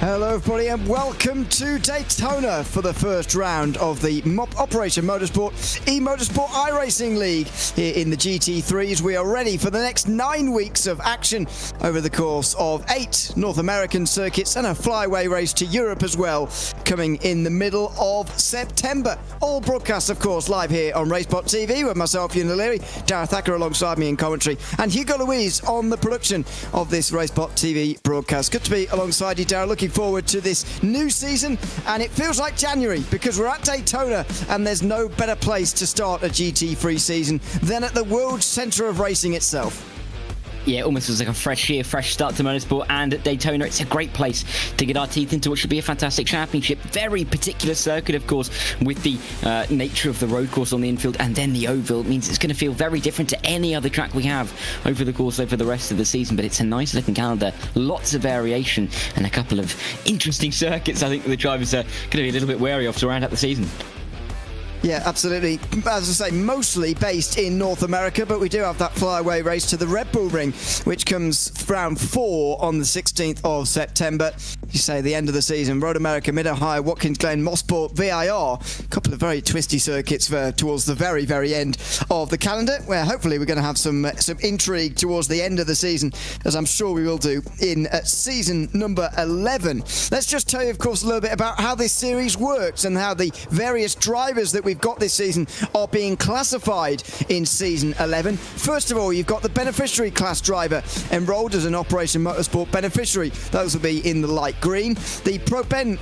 Hello everybody and welcome to Daytona for the first round of the Operation Motorsport eMotorsport iRacing League. Here in the GT3s we are ready for the next 9 weeks of action over the course of 8 North American circuits and a flyaway race to Europe as well, coming in the middle of September. All broadcasts of course live here on RaceSpotTV with myself, Ian O'Leary, Darragh Thacker alongside me in commentary, and Hugo Louise on the production of this RaceSpotTV broadcast. Good to be alongside you, Darragh. Looking forward to this new season, and it feels like January because we're at Daytona and there's no better place to start a GT3 season than at the world centre of racing itself. Yeah, it almost was like a fresh year, fresh start to motorsport, and at Daytona it's a great place to get our teeth into what should be a fantastic championship. Very particular circuit, of course, with the nature of the road course on the infield and then the oval. It means it's going to feel very different to any other track we have over the course over the rest of the season, but it's a nice looking calendar, lots of variation and a couple of interesting circuits I think the drivers are going to be a little bit wary of to round out the season. Yeah, absolutely. As I say, mostly based in North America, but we do have that flyaway race to the Red Bull Ring, which comes round 4 on the 16th of September. You say the end of the season. Road America, Mid-Ohio, Watkins Glen, Mosport, VIR. A couple of very twisty circuits towards the very, very end of the calendar, where hopefully we're going to have some intrigue towards the end of the season, as I'm sure we will do in season number 11. Let's just tell you, of course, a little bit about how this series works and how the various drivers that we've got this season are being classified in season 11. First of all, you've got the beneficiary class driver enrolled as an Operation Motorsport beneficiary. Those will be in the light green. The Pro Ben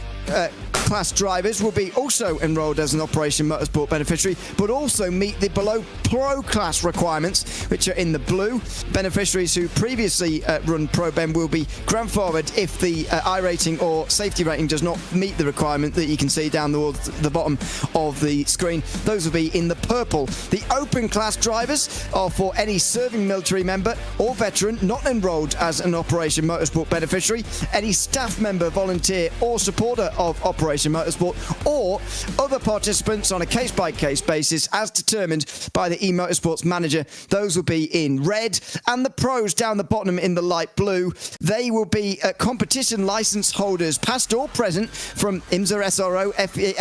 class drivers will be also enrolled as an Operation Motorsport beneficiary, but also meet the below Pro class requirements, which are in the blue. Beneficiaries who previously run Pro Ben will be grandfathered if the iRating or safety rating does not meet the requirement that you can see down towards the bottom of the screen. Those will be in the purple. The open class drivers are for any serving military member or veteran not enrolled as an Operation Motorsport beneficiary, any staff member, volunteer or supporter of Operation Motorsport, or other participants on a case-by-case basis as determined by the eMotorsports manager. Those will be in red, and the pros down the bottom in the light blue. They will be competition license holders, past or present, from IMSA, SRO,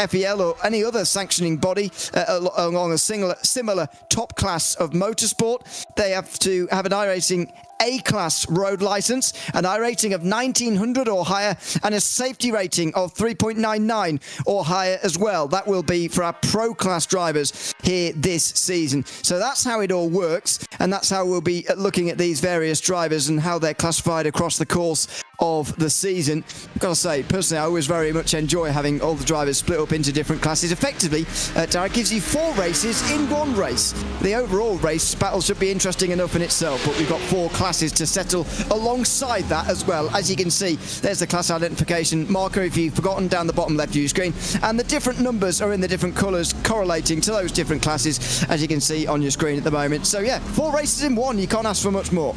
FEL or any other sanctioning body along a similar top class of motorsport. They have to have an iRacing A-class road license, an iRating of 1900 or higher, and a safety rating of 3.99 or higher as well. That will be for our pro class drivers here this season. So that's how it all works, and that's how we'll be looking at these various drivers and how they're classified across the course of the season. I've got to say, personally, I always very much enjoy having all the drivers split up into different classes. Effectively, Darragh, gives you 4 races in one race. The overall race battle should be interesting enough in itself, but we've got 4 classes to settle alongside that as well. As you can see, there's the class identification marker if you've forgotten, down the bottom left of your screen, and the different numbers are in the different colours correlating to those different classes, as you can see on your screen at the moment. So yeah, 4 races in one. You can't ask for much more.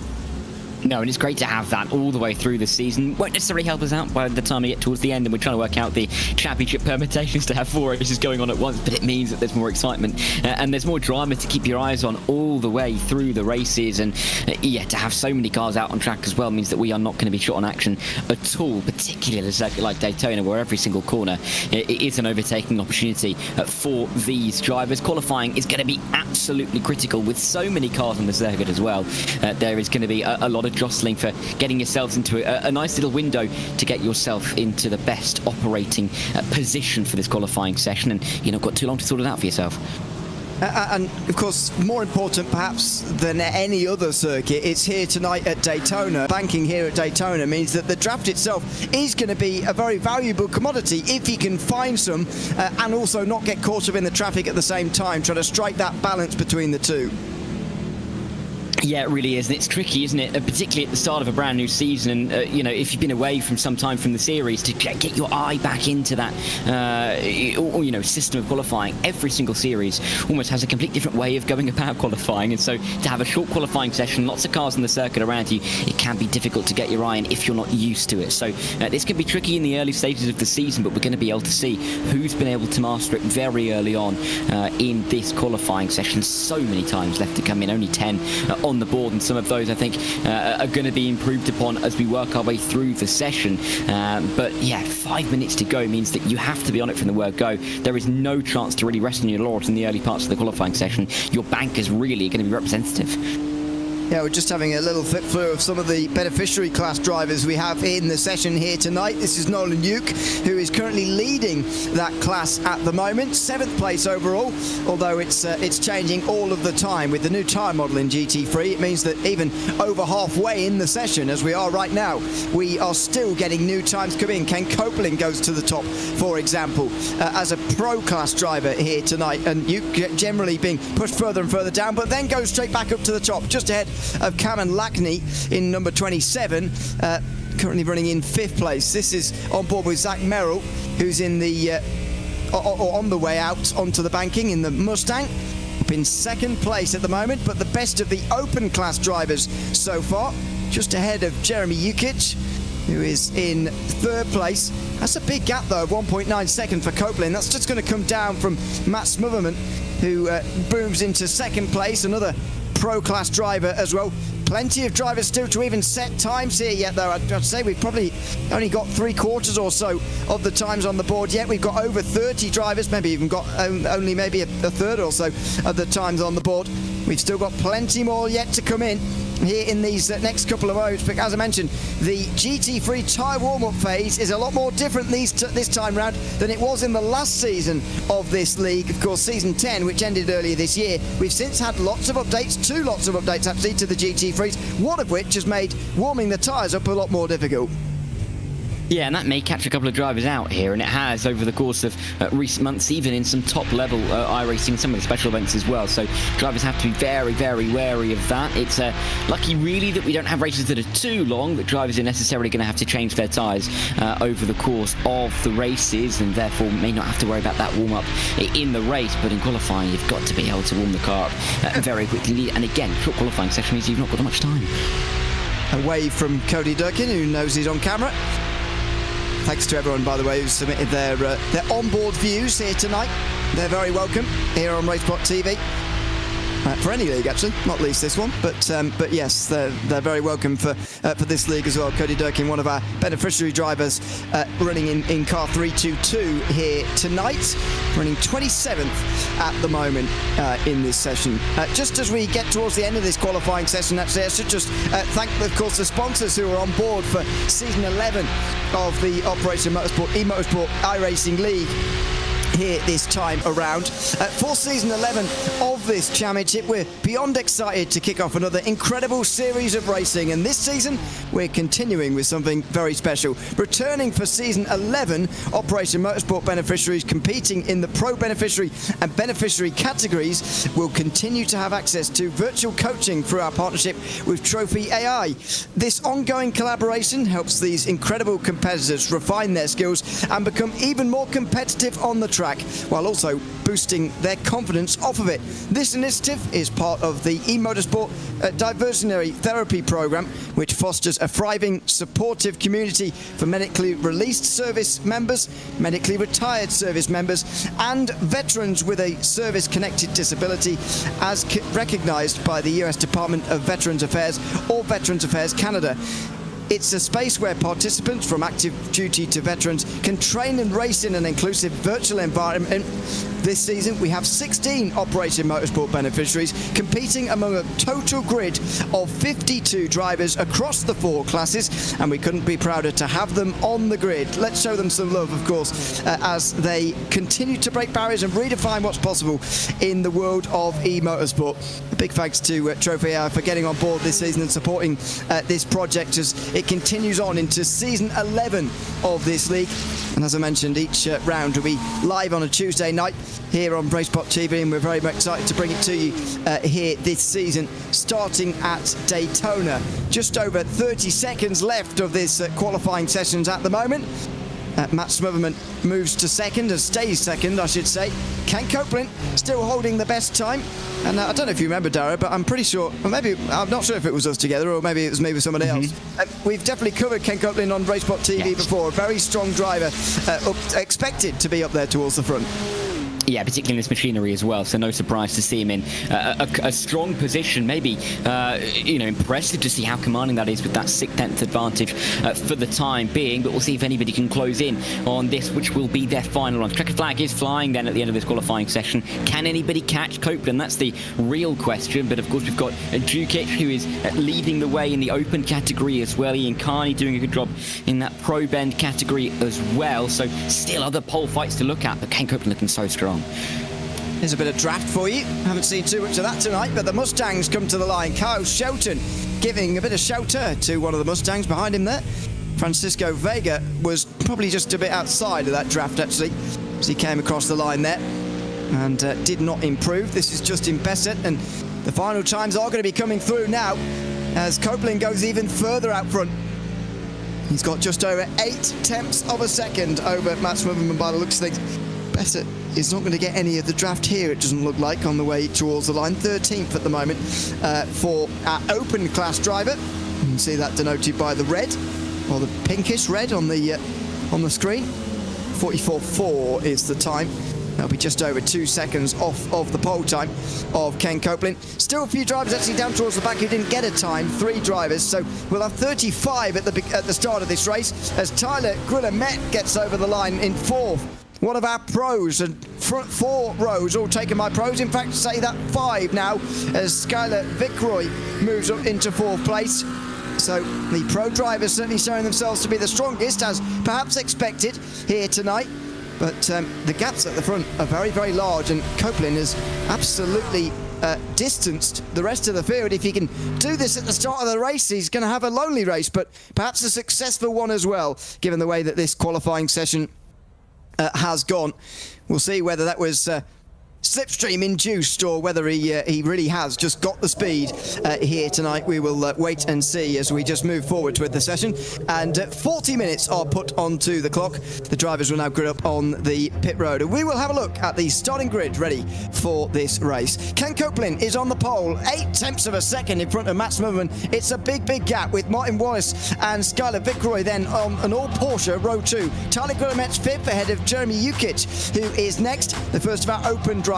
No, and it's great to have that all the way through the season. Won't necessarily help us out by the time we get towards the end and we're trying to work out the championship permutations to have 4 races going on at once, but it means that there's more excitement and there's more drama to keep your eyes on all the way through the races. And yeah, to have so many cars out on track as well means that we are not going to be short on action at all, particularly at a circuit like Daytona, where every single corner is an overtaking opportunity for these drivers. Qualifying is going to be absolutely critical with so many cars on the circuit as well. There is going to be a lot of jostling for getting yourselves into a nice little window to get yourself into the best operating position for this qualifying session, and you've not got too long to sort it out for yourself. And of course, more important perhaps than any other circuit, it's here tonight at Daytona. Banking here at Daytona means that the draft itself is going to be a very valuable commodity if you can find some and also not get caught up in the traffic at the same time, try to strike that balance between the two. Yeah, it really is, and it's tricky, isn't it? Particularly at the start of a brand new season, and you know, if you've been away from some time from the series, to get your eye back into that, system of qualifying. Every single series almost has a completely different way of going about qualifying, and so to have a short qualifying session, lots of cars on the circuit around you, it can be difficult to get your eye in if you're not used to it. So this can be tricky in the early stages of the season, but we're going to be able to see who's been able to master it very early on in this qualifying session. So many times left to come in, only 10 on on the board, and some of those I think are going to be improved upon as we work our way through the session. But yeah, 5 minutes to go means that you have to be on it from the word go. There is no chance to really rest on your laurels in the early parts of the qualifying session. Your bank is really going to be representative. Yeah, we're just having a little flip through of some of the beneficiary class drivers we have in the session here tonight. This is Nolan Uke, who is currently leading that class at the moment. 7th place overall, although it's changing all of the time. With the new tyre model in GT3, it means that even over halfway in the session, as we are right now, we are still getting new times come in. Ken Copeland goes to the top, for example, as a pro class driver here tonight. And Uke generally being pushed further and further down, but then goes straight back up to the top, just ahead of Cameron Lackney in number 27, currently running in 5th place. This is on board with Zach Merrill, who's in the on the way out onto the banking in the Mustang, up in 2nd place at the moment, but the best of the open class drivers so far, just ahead of Jeremy Ukic, who is in 3rd place. That's a big gap though, 1.9 seconds for Copeland. That's just going to come down from Matt Smotherman, who booms into 2nd place, another pro class driver as well. Plenty of drivers still to even set times here yet though. I'd say we've probably only got 3/4 or so of the times on the board yet. We've got over 30 drivers, maybe even got only maybe a third or so of the times on the board. We've still got plenty more yet to come in here in these next couple of moments. But as I mentioned, the GT3 tyre warm-up phase is a lot more different this time round than it was in the last season of this league. Of course, season 10, which ended earlier this year, we've since had lots of updates, 2 lots of updates actually to the GT3s, one of which has made warming the tyres up a lot more difficult. Yeah, and that may catch a couple of drivers out here, and it has over the course of recent months, even in some top-level iRacing, some of the special events as well. So drivers have to be very, very wary of that. It's lucky, really, that we don't have races that are too long, that drivers are necessarily going to have to change their tyres over the course of the races, and therefore may not have to worry about that warm-up in the race. But in qualifying, you've got to be able to warm the car up very quickly. And again, short qualifying session means you've not got that much time. A wave from Cody Durkin, who knows he's on camera. Thanks to everyone, by the way, who submitted their onboard views here tonight. They're very welcome here on RaceSpotTV. For any league, actually, not least this one, but yes, they're very welcome for this league as well. Cody Durkin, one of our beneficiary drivers, running in car 322 here tonight, running 27th at the moment in this session. Just as we get towards the end of this qualifying session, actually, I should just thank, of course, the sponsors who are on board for season 11 of the Operation Motorsport eMotorsport iRacing League here this time around. For season 11 of this championship, we're beyond excited to kick off another incredible series of racing, and this season we're continuing with something very special. Returning for season 11, Operation Motorsport beneficiaries competing in the pro beneficiary and beneficiary categories will continue to have access to virtual coaching through our partnership with Trophy AI. This ongoing collaboration helps these incredible competitors refine their skills and become even more competitive on the track, while also boosting their confidence off of it. This initiative is part of the eMotorsport diversionary therapy program, which fosters a thriving, supportive community for medically released service members, medically retired service members, and veterans with a service-connected disability, as recognised by the US Department of Veterans Affairs or Veterans Affairs Canada. It's a space where participants from active duty to veterans can train and race in an inclusive virtual environment. This season, we have 16 Operation Motorsport beneficiaries competing among a total grid of 52 drivers across the 4 classes, and we couldn't be prouder to have them on the grid. Let's show them some love, of course, as they continue to break barriers and redefine what's possible in the world of eMotorsport. A big thanks to Trophy AI for getting on board this season and supporting this project as it continues on into season 11 of this league. And as I mentioned, each round will be live on a Tuesday night here on RaceSpotTV, and we're very much excited to bring it to you here this season, starting at Daytona. Just over 30 seconds left of this qualifying sessions at the moment. Matt Smotherman moves to second, and stays second, I should say. Ken Copeland still holding the best time. And I don't know if you remember, Dara, but I'm pretty sure, or maybe, I'm not sure if it was us together, or maybe it was me with somebody else. We've definitely covered Ken Copeland on RaceSpotTV before. A very strong driver, expected to be up there towards the front. Yeah, particularly in this machinery as well, so no surprise to see him in a strong position. Maybe, impressive to see how commanding that is with that 6/10 advantage for the time being, but we'll see if anybody can close in on this, which will be their final run. Checkered flag is flying then at the end of this qualifying session. Can anybody catch Copeland? That's the real question, but of course we've got Dukic, who is leading the way in the open category as well. Ian Carney doing a good job in that pro bend category as well, so still other pole fights to look at, but Ken Copeland looking so strong. Here's a bit of draft for you. Haven't seen too much of that tonight, but the Mustangs come to the line. Kyle Shelton giving a bit of shelter to one of the Mustangs behind him there. Francisco Vega was probably just a bit outside of that draft, actually, as he came across the line there and did not improve. This is Justin Bessett, and the final times are going to be coming through now as Copeland goes even further out front. He's got just over 0.8 of a second over Mats Wimmerman by the looks of things. Bessett is not going to get any of the draft here, it doesn't look like, on the way towards the line. 13th at the moment for our open class driver. You can see that denoted by the red, or the pinkish red on the screen. 44.4 is the time. That'll be just over 2 seconds off of the pole time of Ken Copeland. Still a few drivers actually down towards the back who didn't get a time, 3 drivers, so we'll have 35 at the start of this race as Tyler Grunemet gets over the line in 4th. One of our pros, and front 4 rows all taken by pros. In fact, say that 5 now as Skylar Vickroy moves up into 4th place. So the pro drivers certainly showing themselves to be the strongest, as perhaps expected here tonight. But the gaps at the front are very, very large, and Copeland has absolutely distanced the rest of the field. If he can do this at the start of the race, he's going to have a lonely race, but perhaps a successful one as well, given the way that this qualifying session has gone. We'll see whether that was slipstream induced or whether he really has just got the speed here tonight. We will wait and see as we just move forward with the session, and 40 minutes are put onto the clock. The drivers will now grid up on the pit road, and we will have a look at the starting grid ready for this race. Ken Copeland is on the pole, 0.8 of a second in front of Mats Wimmerman. It's a big gap with Martin Wallace and Skylar Vickroy then on an all Porsche row 2. Tyler Grunemet's 5th ahead of Jeremy Jukic, who is next, the first of our open drivers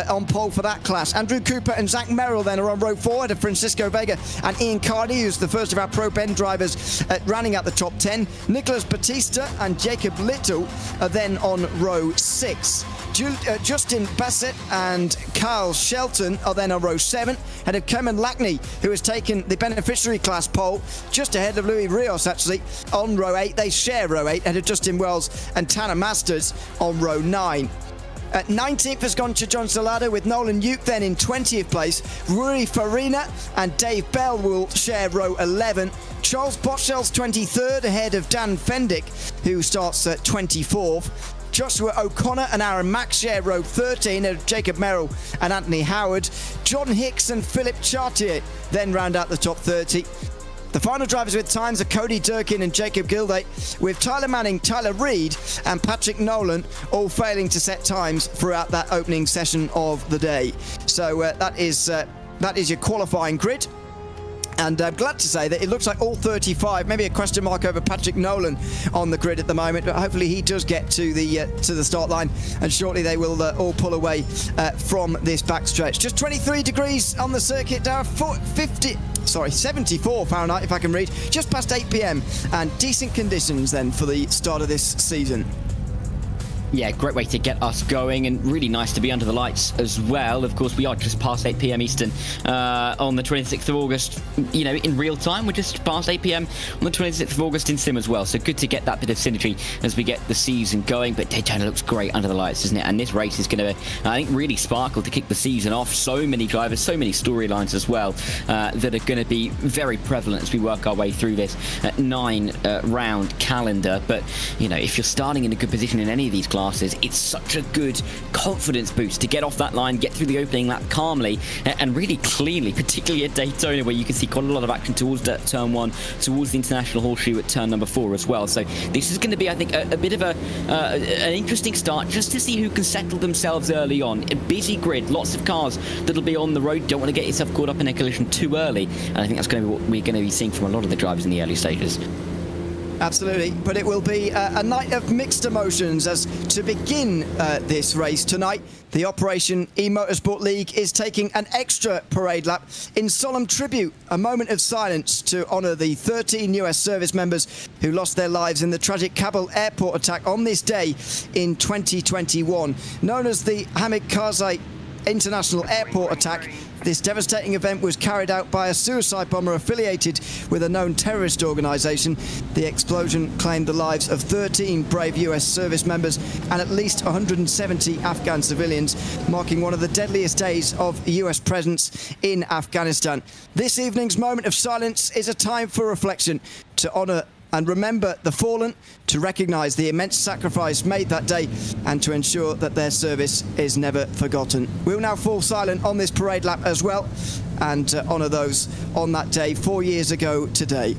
on pole for that class. Andrew Cooper and Zach Merrill then are on row 4 ahead of Francisco Vega and Ian Carney, who's the first of our pro bend drivers, running at the top 10. Nicholas Batista and Jacob Little are then on row 6. Justin Bassett and Kyle Shelton are then on row 7 ahead of Cameron Lackney, who has taken the beneficiary class pole, just ahead of Louis Rios actually on row 8. They share row 8 ahead of Justin Wells and Tanner Masters on row 9. At 19th has gone to John Salada, with Nolan Uke then in 20th place. Rui Farina and Dave Bell will share row 11. Charles Botshell's 23rd ahead of Dan Fendick, who starts at 24th. Joshua O'Connor and Aaron Mack share row 13 of Jacob Merrill and Anthony Howard. John Hicks and Philip Chartier then round out the top 30. The final drivers with times are Cody Durkin and Jacob Gilday, with Tyler Manning, Tyler Reed and Patrick Nolan all failing to set times throughout that opening session of the day. So that is your qualifying grid. And I'm glad to say that it looks like all 35, maybe a question mark over Patrick Nolan on the grid at the moment, but hopefully he does get to the start line, and shortly they will all pull away from this backstretch. Just 23 degrees on the circuit now, 74 Fahrenheit if I can read, just past 8 p.m, and decent conditions then for the start of this season. Yeah, great way to get us going, and really nice to be under the lights as well. Of course, we are just past 8 p.m. Eastern on the 26th of August. You know, in real time, we're just past 8 p.m. on the 26th of August in Sim as well. So good to get that bit of synergy as we get the season going. But Daytona looks great under the lights, doesn't it? And this race is going to, I think, really sparkle to kick the season off. So many drivers, so many storylines as well that are going to be very prevalent as we work our way through this 9-round calendar. But, you know, if you're starting in a good position in any of these classes, it's such a good confidence boost to get off that line, get through the opening lap calmly and really cleanly, particularly at Daytona, where you can see quite a lot of action towards that turn 1, towards the international horseshoe at turn number 4 as well. So this is going to be, I think, a bit of an interesting start, just to see who can settle themselves early on. A busy grid, lots of cars that'll be on the road. Don't want to get yourself caught up in a collision too early, and I think that's going to be what we're going to be seeing from a lot of the drivers in the early stages. Absolutely, but it will be a night of mixed emotions as to begin this race tonight. The Operation eMotorsport League is taking an extra parade lap in solemn tribute, a moment of silence to honour the 13 US service members who lost their lives in the tragic Kabul airport attack on this day in 2021. Known as the Hamid Karzai International Airport attack, this devastating event was carried out by a suicide bomber affiliated with a known terrorist organisation. The explosion claimed the lives of 13 brave US service members and at least 170 Afghan civilians, marking one of the deadliest days of US presence in Afghanistan. This evening's moment of silence is a time for reflection, to honour and remember the fallen, to recognise the immense sacrifice made that day and to ensure that their service is never forgotten. We'll now fall silent on this parade lap as well and honour those on that day 4 years ago today.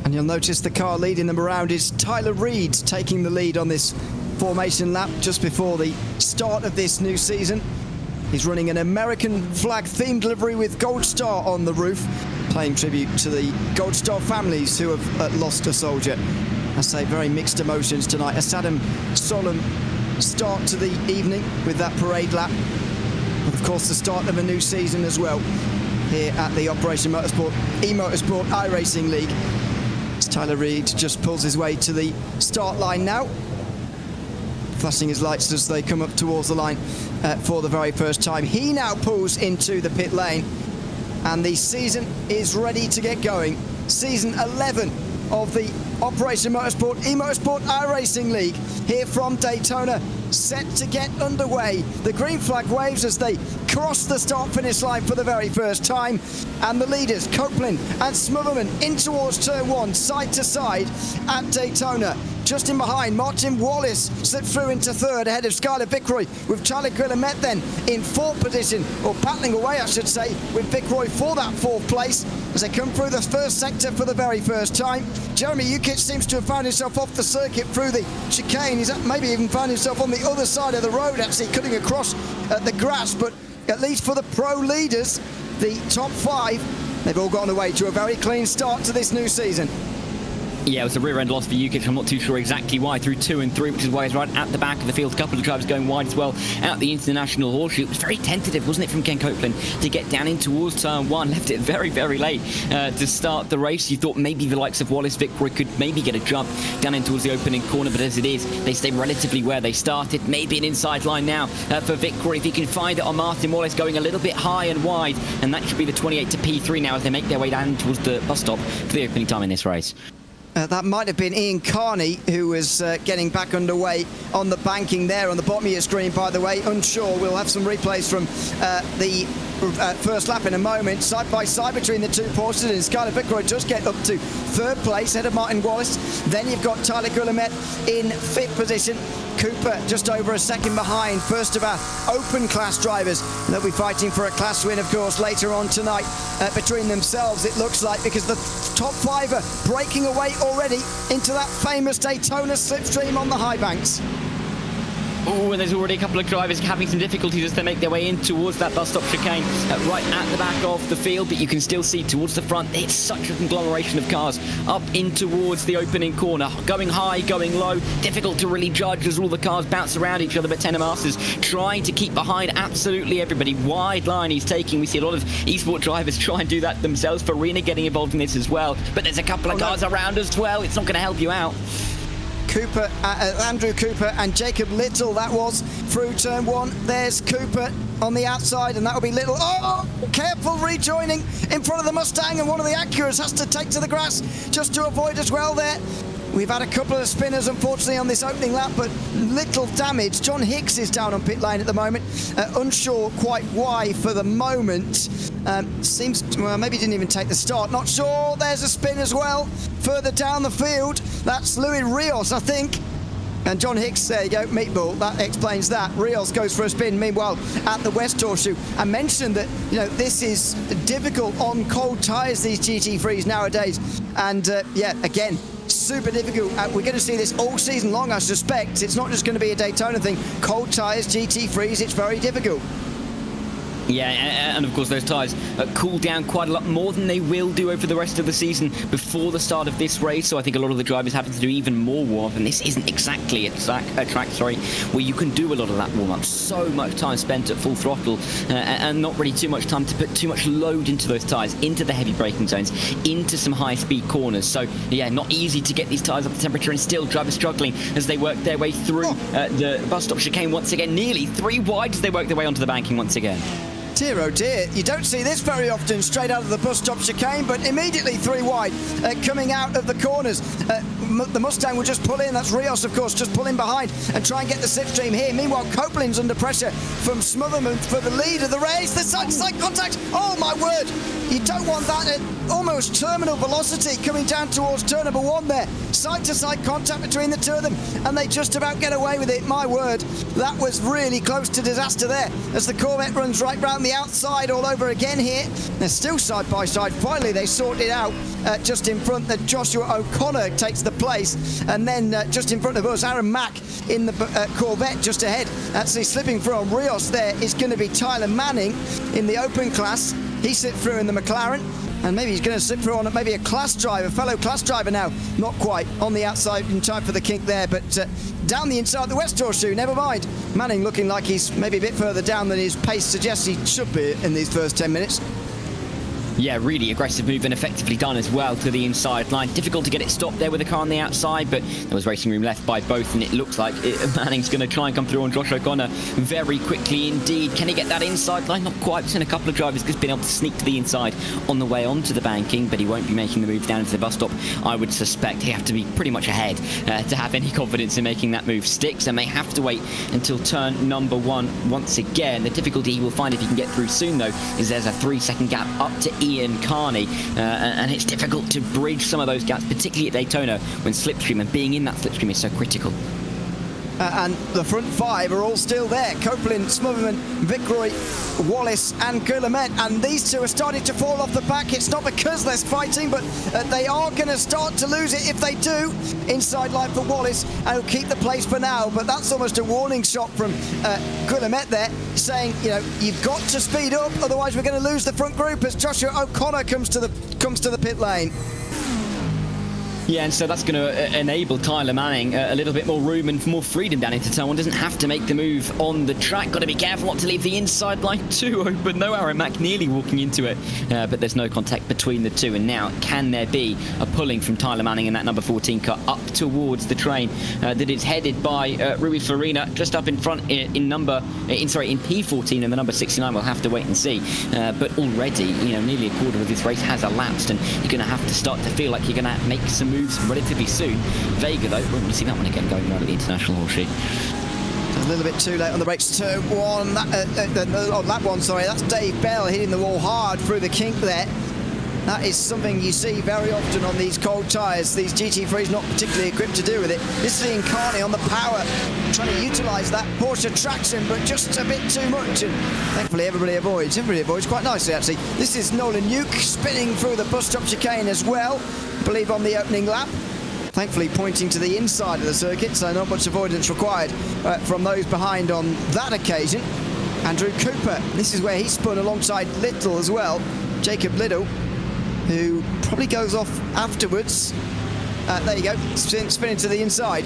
And you'll notice the car leading them around is Tyler Reid, taking the lead on this formation lap just before the start of this new season. He's running an American flag themed livery with Gold Star on the roof, paying tribute to the Gold Star families who have lost a soldier. I say very mixed emotions tonight. A solemn start to the evening with that parade lap. But of course the start of a new season as well here at the Operation eMotorsport iRacing League. Tyler Reid just pulls his way to the start line now, flashing his lights as they come up towards the line for the very first time. He now pulls into the pit lane and the season is ready to get going. Season 11 of the Operation eMotorsport iRacing League here from Daytona, set to get underway. The green flag waves as they cross the start-finish line for the very first time, and the leaders, Copeland and Smotherman, in towards turn one, side to side at Daytona. Just in behind, Martin Wallace slipped through into third ahead of Skylar Vickroy, with Charlie Guillemet then in fourth position, or battling away I should say, with Vickroy for that fourth place as they come through the first sector for the very first time. Jeremy Jukic seems to have found himself off the circuit through the chicane. He's maybe even found himself on the other side of the road, actually cutting across the grass, but at least for the pro leaders, the top five, they've all gotten away to a very clean start to this new season. Yeah, it was a rear-end loss for Jukic. I'm not too sure exactly why. Through 2 and 3, which is why he's right at the back of the field. A couple of drivers going wide as well out the international horseshoe. It was very tentative, wasn't it, from Ken Copeland to get down in towards turn 1. Left it very, very late to start the race. You thought maybe the likes of Wallace Vickery could maybe get a jump down in towards the opening corner, but as it is, they stay relatively where they started. Maybe an inside line now for Vickery if he can find it on Martin Wallace, going a little bit high and wide, and that should be the 28 to P3 now as they make their way down towards the bus stop for the opening time in this race. That might have been Ian Carney who was getting back underway on the banking there on the bottom of your screen, by the way. Unsure. We'll have some replays from the first lap in a moment. Side by side between the two Porsches, and Skylar Vickery just get up to third place ahead of Martin Wallace. Then you've got Tyler Guillemette in fifth position. Cooper just over a second behind. First of our open class drivers. They'll be fighting for a class win, of course, later on tonight between themselves, it looks like, because the top 5 are breaking away already into that famous Daytona slipstream on the high banks. Oh, and there's already a couple of drivers having some difficulties as they make their way in towards that bus stop chicane right at the back of the field, but you can still see towards the front it's such a conglomeration of cars up in towards the opening corner, going high, going low, difficult to really judge as all the cars bounce around each other, but Tanner Masters trying to keep behind absolutely everybody. Wide line he's taking. We see a lot of eSport drivers try and do that themselves. Farina getting involved in this as well, but there's a couple of cars around as well. It's not going to help you out. Cooper, Andrew Cooper and Jacob Little, that was through turn 1. There's Cooper on the outside, and that will be Little. Oh, careful rejoining in front of the Mustang, and one of the Acuras has to take to the grass just to avoid as well there. We've had a couple of spinners, unfortunately, on this opening lap, but little damage. John Hicks is down on pit lane at the moment. Unsure quite why for the moment. Seems, well, maybe didn't even take the start. Not sure. There's a spin as well. Further down the field, that's Louis Rios, I think. And John Hicks, there you go, meatball, that explains that. Rios goes for a spin. Meanwhile, at the West Horseshoe, I mentioned that, you know, this is difficult on cold tyres, these GT3s nowadays. And, yeah, again, super difficult. We're going to see this all season long, I suspect. It's not just going to be a Daytona thing. Cold tyres, GT3s, it's very difficult. Yeah, and of course those tyres cool down quite a lot more than they will do over the rest of the season before the start of this race, so I think a lot of the drivers having to do even more warm-up, and this isn't exactly a track where you can do a lot of that warm-up. So much time spent at full throttle and not really too much time to put too much load into those tyres, into the heavy braking zones, into some high-speed corners. So yeah, not easy to get these tyres up to temperature, and still drivers struggling as they work their way through the bus stop chicane once again, nearly 3 wide as they work their way onto the banking once again. Dear, oh dear, you don't see this very often straight out of the bus stop chicane, but immediately 3 wide coming out of the corners. The Mustang will just pull in. That's Rios, of course, just pull in behind and try and get the slipstream here. Meanwhile, Copeland's under pressure from Smotherman for the lead of the race. The side contact, oh my word, you don't want that at almost terminal velocity coming down towards turn number 1 there. Side-to-side contact between the two of them, and they just about get away with it. My word, that was really close to disaster there as the Corvette runs right round the outside all over again here. They're still side by side. Finally, they sort it out just in front. That Joshua O'Connor takes the place, and then just in front of us, Aaron Mack in the Corvette just ahead. Actually slipping through on Rios there is going to be Tyler Manning in the open class. He slipped through in the McLaren, and maybe he's going to slip through on maybe a class driver, fellow class driver now. Not quite on the outside in time for the kink there, but down the inside the West Horseshoe, never mind. Manning looking like he's maybe a bit further down than his pace suggests he should be in these first 10 minutes. Yeah, really aggressive move and effectively done as well to the inside line. Difficult to get it stopped there with the car on the outside, but there was racing room left by both, and it looks like Manning's going to try and come through on Josh O'Connor very quickly indeed. Can he get that inside line? Not quite. We've seen a couple of drivers just been able to sneak to the inside on the way onto the banking, but he won't be making the move down to the bus stop. I would suspect he have to be pretty much ahead to have any confidence in making that move stick, so may have to wait until turn number 1 once again. The difficulty he will find if he can get through soon, though, is there's a 3-second gap up to Ian Carney, and it's difficult to bridge some of those gaps, particularly at Daytona when slipstream, and being in that slipstream is so critical. And the front 5 are all still there. Copeland, Smotherman, Vickery, Wallace and Guillemette, and these two are starting to fall off the back. It's not because they're fighting, but they are going to start to lose it if they do. Inside line for Wallace, and he'll keep the place for now, but that's almost a warning shot from Guillemette there, saying, you know, you've got to speed up, otherwise we're going to lose the front group as Joshua O'Connor comes to the pit lane. Yeah, and so that's going to enable Tyler Manning a little bit more room and more freedom down into turn one. Doesn't have to make the move on the track. Got to be careful not to leave the inside line too open. No, Aaron Mack nearly walking into it, but there's no contact between the two. And now, can there be a pulling from Tyler Manning in that number 14 car up towards the train that is headed by Rui Farina, just up in front in P14, and the number 69. We'll have to wait and see. But already, nearly a quarter of this race has elapsed, and you're going to have to start to feel like you're going to make some moves relatively soon. Vega, though, won't really see that one again going around at the International Horseshoe. A little bit too late on the brakes. Turn one, on lap one, sorry. That's Dave Bell hitting the wall hard through the kink there. That is something you see very often on these cold tyres. These GT3s not particularly equipped to deal with it. This is Incarni on the power, trying to utilise that Porsche traction, but just a bit too much. And thankfully, everybody avoids quite nicely, actually. This is Nolan Uke spinning through the bus stop chicane as well, I believe on the opening lap. Thankfully pointing to the inside of the circuit, so not much avoidance required from those behind on that occasion. Andrew Cooper, this is where he spun alongside Little as well. Jacob Little, who probably goes off afterwards. There you go, spinning to the inside.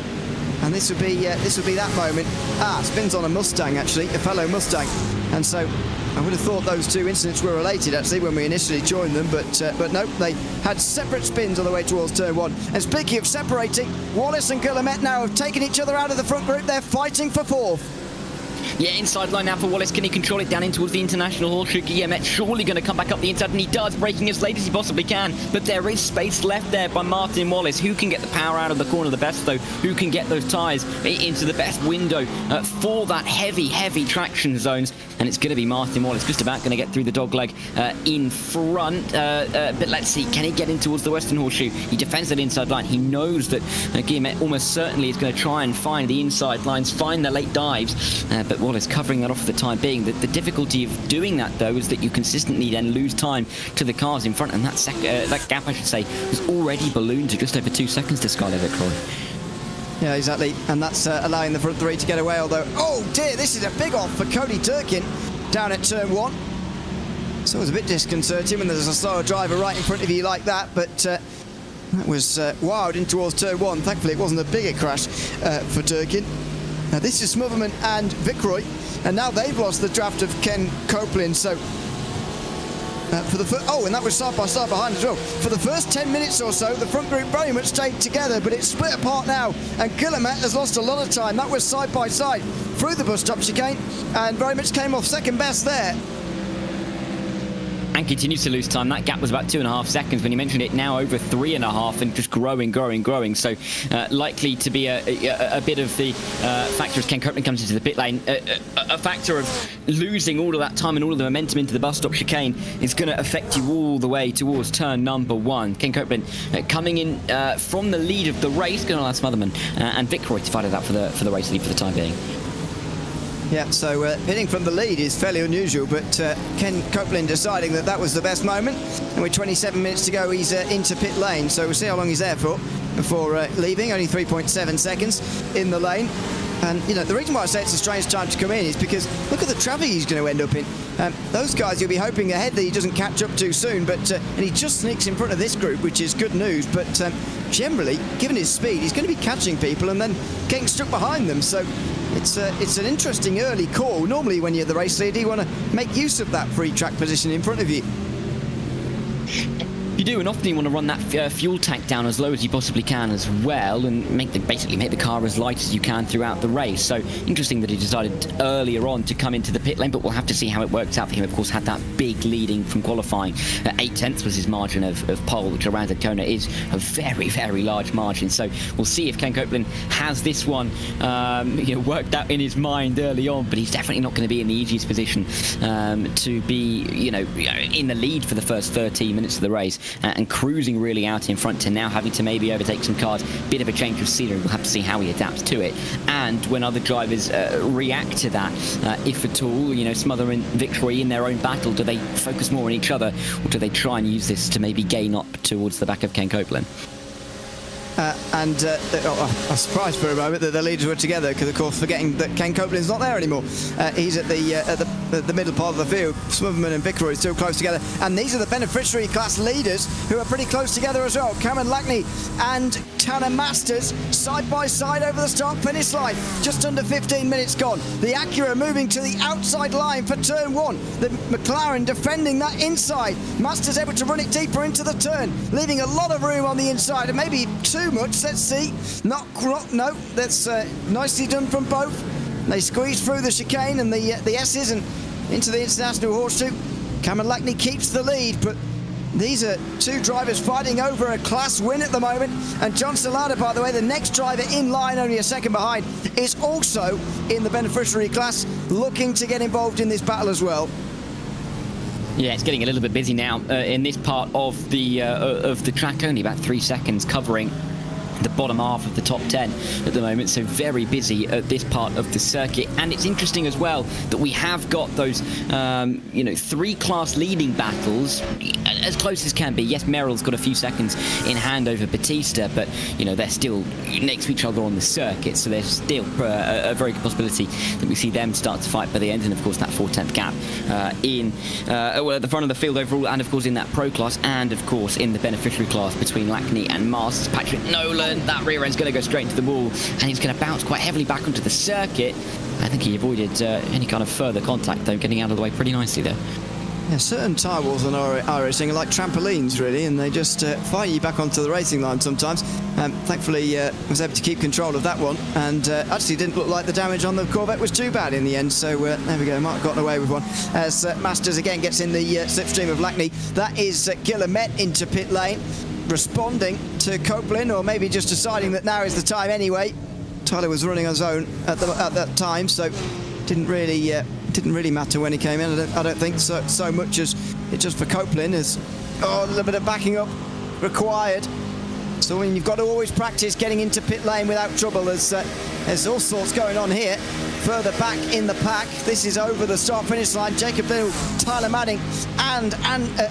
And this would be that moment. Spins on a Mustang, actually, a fellow Mustang. And so I would have thought those two incidents were related, actually, when we initially joined them, but no, they had separate spins on the way towards turn one. And speaking of separating, Wallace and Guillemette now have taken each other out of the front group. They're fighting for fourth. Yeah, inside line now for Wallace. Can he control it down in towards the International Horseshoe? Guillemette surely going to come back up the inside, and he does, braking as late as he possibly can. But there is space left there by Martin Wallace. Who can get the power out of the corner the best, though? Who can get those tyres into the best window for that heavy traction zones? And it's going to be Martin Wallace just about going to get through the dogleg in front. But let's see, can he get in towards the Western Horseshoe? He defends that inside line. He knows that Guillemette almost certainly is going to try and find the inside lines, find the late dives. But Wallace covering that off for the time being. The difficulty of doing that, though, is that you consistently then lose time to the cars in front, and that gap, I should say, was already ballooned to just over 2 seconds to Skyler Vicroy. Yeah, exactly, and that's allowing the front three to get away, although, oh dear, this is a big off for Cody Durkin down at turn one. So it was a bit disconcerting when there's a slower driver right in front of you like that, but that was wild in towards turn one. Thankfully, it wasn't a bigger crash for Durkin. Now this is Smotherman and Vicroy, and now they've lost the draft of Ken Copeland, so for the and that was side by side behind as well. For the first 10 minutes or so, the front group very much stayed together, but it's split apart now, and Guillemette has lost a lot of time. That was side by side through the bus stop chicane, and very much came off second best there. And continues to lose time. That gap was about 2.5 seconds when you mentioned it, now over 3.5, and just growing. So likely to be a bit of the factor as Ken Copeland comes into the pit lane. A factor of losing all of that time and all of the momentum into the bus stop chicane is going to affect you all the way towards turn number one. Ken Copeland coming in from the lead of the race, going to allow Smotherman and Vicroy to fight it out for the race lead for the time being. Yeah, so hitting from the lead is fairly unusual, but Ken Copeland deciding that was the best moment. And with 27 minutes to go, he's into pit lane, so we'll see how long he's there for before leaving. Only 3.7 seconds in the lane. And, the reason why I say it's a strange time to come in is because look at the traffic he's going to end up in. Those guys, you'll be hoping ahead that he doesn't catch up too soon, but and he just sneaks in front of this group, which is good news. But generally, given his speed, he's going to be catching people and then getting stuck behind them. So it's an interesting early call. Normally, when you're the race leader, you want to make use of that free track position in front of you. You do, and often you want to run that fuel tank down as low as you possibly can as well, and basically make the car as light as you can throughout the race. So interesting that he decided earlier on to come into the pit lane, but we'll have to see how it works out for him. Of course, had that big leading from qualifying. 8/10 was his margin of pole, which around Daytona is a very, very large margin. So we'll see if Ken Copeland has this one worked out in his mind early on, but he's definitely not going to be in the easiest position to be in the lead for the first 13 minutes of the race. And cruising really out in front to now having to maybe overtake some cars. Bit of a change of scenery. We'll have to see how he adapts to it. And when other drivers react to that, if at all, Smother and Vicroy in their own battle, do they focus more on each other, or do they try and use this to maybe gain up towards the back of Ken Copeland? I was surprised for a moment that the leaders were together, because of course forgetting that Ken Copeland's not there anymore. He's at the the middle part of the field. Smotherman and Vickery still close together. And these are the beneficiary class leaders who are pretty close together as well. Cameron Lackney and Tanner Masters side by side over the start-finish line. Just under 15 minutes gone. The Acura moving to the outside line for turn 1. The McLaren defending that inside. Masters able to run it deeper into the turn, leaving a lot of room on the inside, and maybe too much. Let's see. No, that's nicely done from both. They squeeze through the chicane and the S's and into the International Horseshoe. Cameron Lackney keeps the lead, but these are two drivers fighting over a class win at the moment. And John Salada, by the way, the next driver in line, only a second behind, is also in the beneficiary class, looking to get involved in this battle as well. Yeah, it's getting a little bit busy now in this part of the track. Only about 3 seconds covering the bottom half of the top 10 at the moment, so very busy at this part of the circuit. And it's interesting as well that we have got those 3 class leading battles as close as can be. Yes, Merrill's got a few seconds in hand over Batista, but they're still next to each other on the circuit, so there's still a very good possibility that we see them start to fight by the end. And of course that 4/10 gap at the front of the field overall, and of course in that pro class, and of course in the beneficiary class between Lackney and Masters. Patrick Nolan, that rear end's going to go straight into the wall, and he's going to bounce quite heavily back onto the circuit. I think he avoided any kind of further contact, though, getting out of the way pretty nicely there. Yeah, certain tyre walls on iRacing are like trampolines, really, and they just fire you back onto the racing line sometimes. Thankfully, was able to keep control of that one, and actually didn't look like the damage on the Corvette was too bad in the end, so there we go, might have gotten away with one. As Masters again gets in the slipstream of Lackney. That is Guillemette into pit lane, responding to Copeland, or maybe just deciding that now is the time anyway. Tyler was running on his own at that time, so didn't really matter when he came in. I don't think so much as it just for Copeland is a little bit of backing up required. So when you've got to always practice getting into pit lane without trouble. There's all sorts going on here. Further back in the pack, this is over the start-finish line. Jacob Little, Tyler Manning, and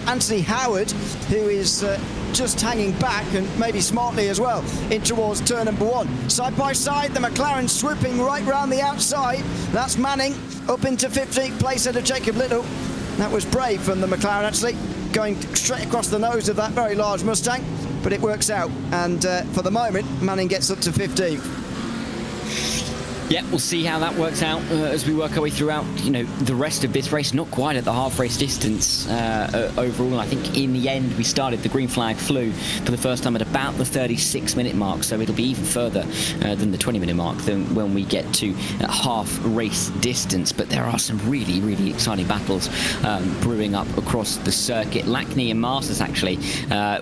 Anthony Howard, who is just hanging back, and maybe smartly as well, in towards turn number 1. Side by side, the McLaren swooping right round the outside. That's Manning up into 15th place out of Jacob Little. That was brave from the McLaren, actually, going straight across the nose of that very large Mustang, but it works out, and for the moment Manning gets up to 15th. Yeah, we'll see how that works out as we work our way throughout, the rest of this race. Not quite at the half race distance overall. I think in the end we started, the green flag flew for the first time at about the 36-minute mark, so it'll be even further than the 20-minute mark than when we get to half race distance. But there are some really, really exciting battles brewing up across the circuit. Lackney and Masters actually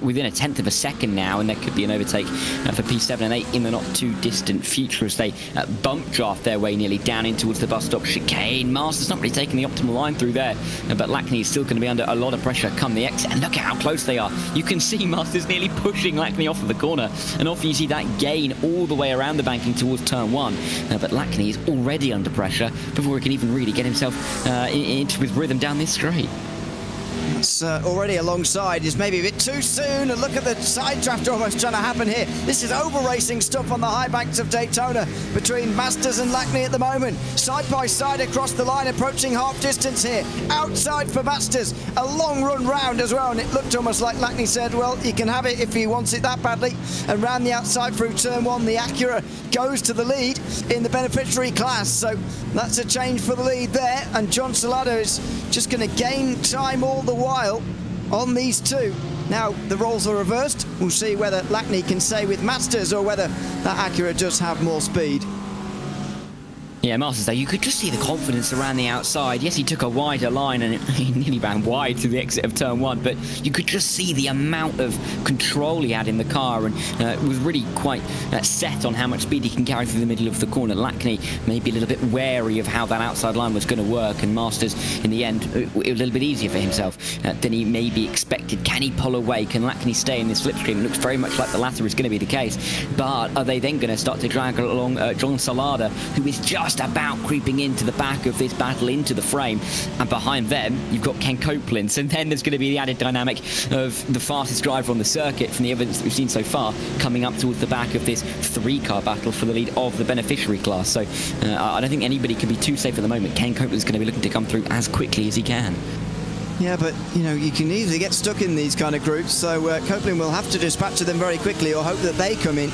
within a tenth of a second now, and there could be an overtake for P7 and 8 in the not too distant future as they bump draft their way nearly down in towards the bus stop chicane. Masters not really taking the optimal line through there, but Lackney is still going to be under a lot of pressure come the exit. And look at how close they are. You can see Masters nearly pushing Lackney off of the corner, and often you see that gain all the way around the banking towards turn 1. But Lackney is already under pressure before he can even really get himself into his rhythm down this straight. It's already alongside. Is maybe a bit too soon. And look at the side draft almost trying to happen here. This is over racing stuff on the high banks of Daytona between Masters and Lackney at the moment. Side by side across the line, approaching half distance here. Outside for Masters, a long run round as well, and it looked almost like Lackney said, well, you can have it if he wants it that badly. And round the outside through turn 1, the Acura goes to the lead in the beneficiary class. So that's a change for the lead there, and John Salado is just going to gain time all the while on these two. Now the roles are reversed. We'll see whether Lackney can stay with Masters or whether that Acura does have more speed. Yeah, Masters though, you could just see the confidence around the outside. Yes, he took a wider line and he nearly ran wide to the exit of turn 1, but you could just see the amount of control he had in the car, and was really quite set on how much speed he can carry through the middle of the corner. Lackney maybe a little bit wary of how that outside line was going to work, and Masters in the end it was a little bit easier for himself than he maybe expected. Can he pull away? Can Lackney stay in this slipstream? It looks very much like the latter is going to be the case, but are they then going to start to drag along John Salada, who is just just about creeping into the back of this battle, into the frame. And behind them, you've got Ken Copeland. So then there's going to be the added dynamic of the fastest driver on the circuit from the evidence that we've seen so far coming up towards the back of this 3-car battle for the lead of the beneficiary class. So I don't think anybody can be too safe at the moment. Ken Copeland's going to be looking to come through as quickly as he can. Yeah, but, you know, you can easily get stuck in these kind of groups, so Copeland will have to dispatch them very quickly or hope that they come in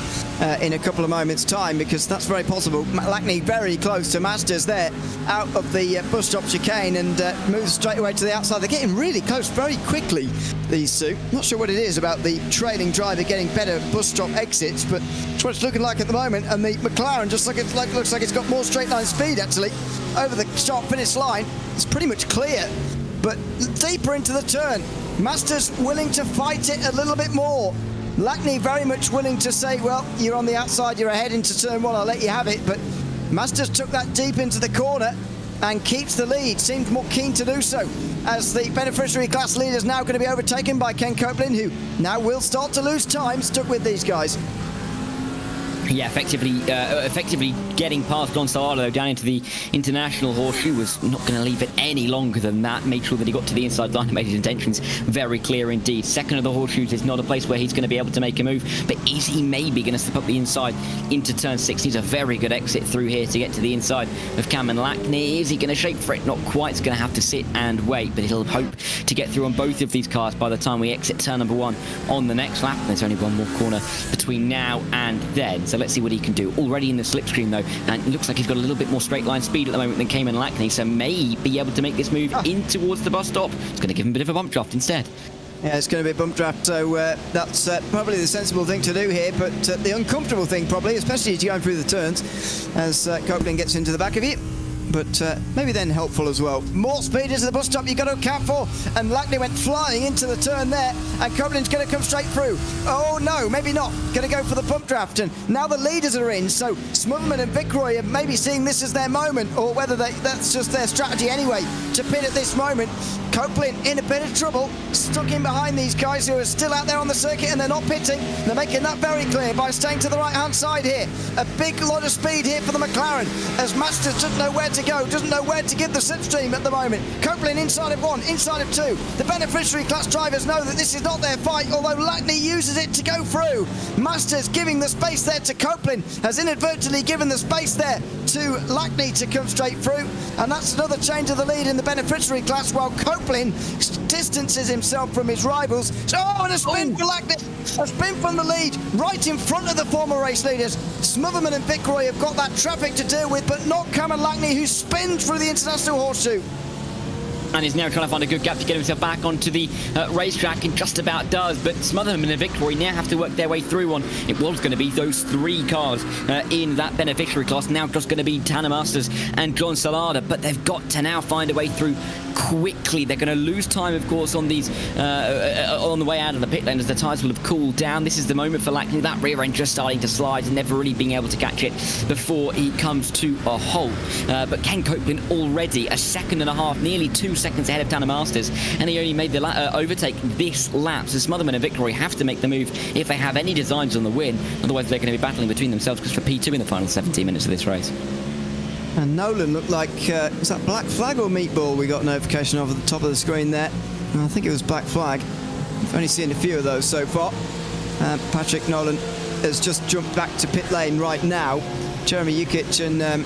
a couple of moments' time, because that's very possible. Lackney very close to Masters there, out of the bus stop chicane, and moves straight away to the outside. They're getting really close very quickly, these two. Not sure what it is about the trailing driver getting better bus stop exits, but it's what it's looking like at the moment, and the McLaren just looks like it's got more straight line speed, actually, over the start finish line. It's pretty much clear. But deeper into the turn, Masters willing to fight it a little bit more. Lackney very much willing to say, well, you're on the outside, you're ahead into turn 1, I'll let you have it. But Masters took that deep into the corner and keeps the lead, seems more keen to do so, as the beneficiary class leader is now going to be overtaken by Ken Copeland, who now will start to lose time, stuck with these guys. Yeah, effectively getting past Gonzalo down into the international horseshoe was not going to leave it any longer than that. Made sure that he got to the inside line and made his intentions very clear indeed. Second of the horseshoes is not a place where he's going to be able to make a move, but is he maybe going to step up the inside into turn 6? He's a very good exit through here to get to the inside of Cameron Lackney. Is he going to shape for it? Not quite. He's going to have to sit and wait, but he'll hope to get through on both of these cars by the time we exit turn number 1 on the next lap. There's only one more corner between now and then, so let's see what he can do. Already in the slipstream though, and it looks like he's got a little bit more straight line speed at the moment than Cayman Lackney, so may be able to make this move in towards the bus stop. It's going to give him a bit of a bump draft instead. Yeah, it's going to be a bump draft, so that's probably the sensible thing to do here, but the uncomfortable thing probably, especially as you're going through the turns, as Copeland gets into the back of you. But maybe then helpful as well. More speed into the bus stop you've got to account for, and Lackney went flying into the turn there, and Copeland's going to come straight through. Oh no, maybe not. Going to go for the bump draft, and now the leaders are in, so Smotherman and Vickroy are maybe seeing this as their moment, or whether that's just their strategy anyway, to pit at this moment. Copeland in a bit of trouble, stuck in behind these guys who are still out there on the circuit, and they're not pitting. They're making that very clear by staying to the right-hand side here. A big lot of speed here for the McLaren, as Masters doesn't know where to go, doesn't know where to give the slipstream at the moment. Copeland inside of 1, inside of 2. The beneficiary class drivers know that this is not their fight, although Lackney uses it to go through. Masters giving the space there to Copeland, has inadvertently given the space there to Lackney to come straight through, and that's another change of the lead in the beneficiary class, while Copeland distances himself from his rivals. Oh, and a spin for Lackney, a spin from the lead, right in front of the former race leaders. Smotherman and Vickroy have got that traffic to deal with, but not Cameron Lackney, who spins through the international horseshoe. And he's now trying to find a good gap to get himself back onto the racetrack, and just about does. But Smotherman and Vickroy now have to work their way through on. It was going to be those 3 cars in that beneficiary class. Now just going to be Tanner Masters and John Salada. But they've got to now find a way through quickly. They're going to lose time, of course, on these on the way out of the pit lane as the tyres will have cooled down. This is the moment for Lackney. That rear end just starting to slide and never really being able to catch it before he comes to a halt. But Ken Copeland already a second and a half, nearly 2 seconds ahead of Tanner Masters, and he only made the overtake this lap. So Smotherman and Vickroy have to make the move if they have any designs on the win. Otherwise, they're going to be battling between themselves because for P2 in the final 17 minutes of this race. And Nolan looked like, is that black flag or meatball we got notification of at the top of the screen there? I think it was black flag. I've only seen a few of those so far. Patrick Nolan has just jumped back to pit lane right now. Jeremy Yukic and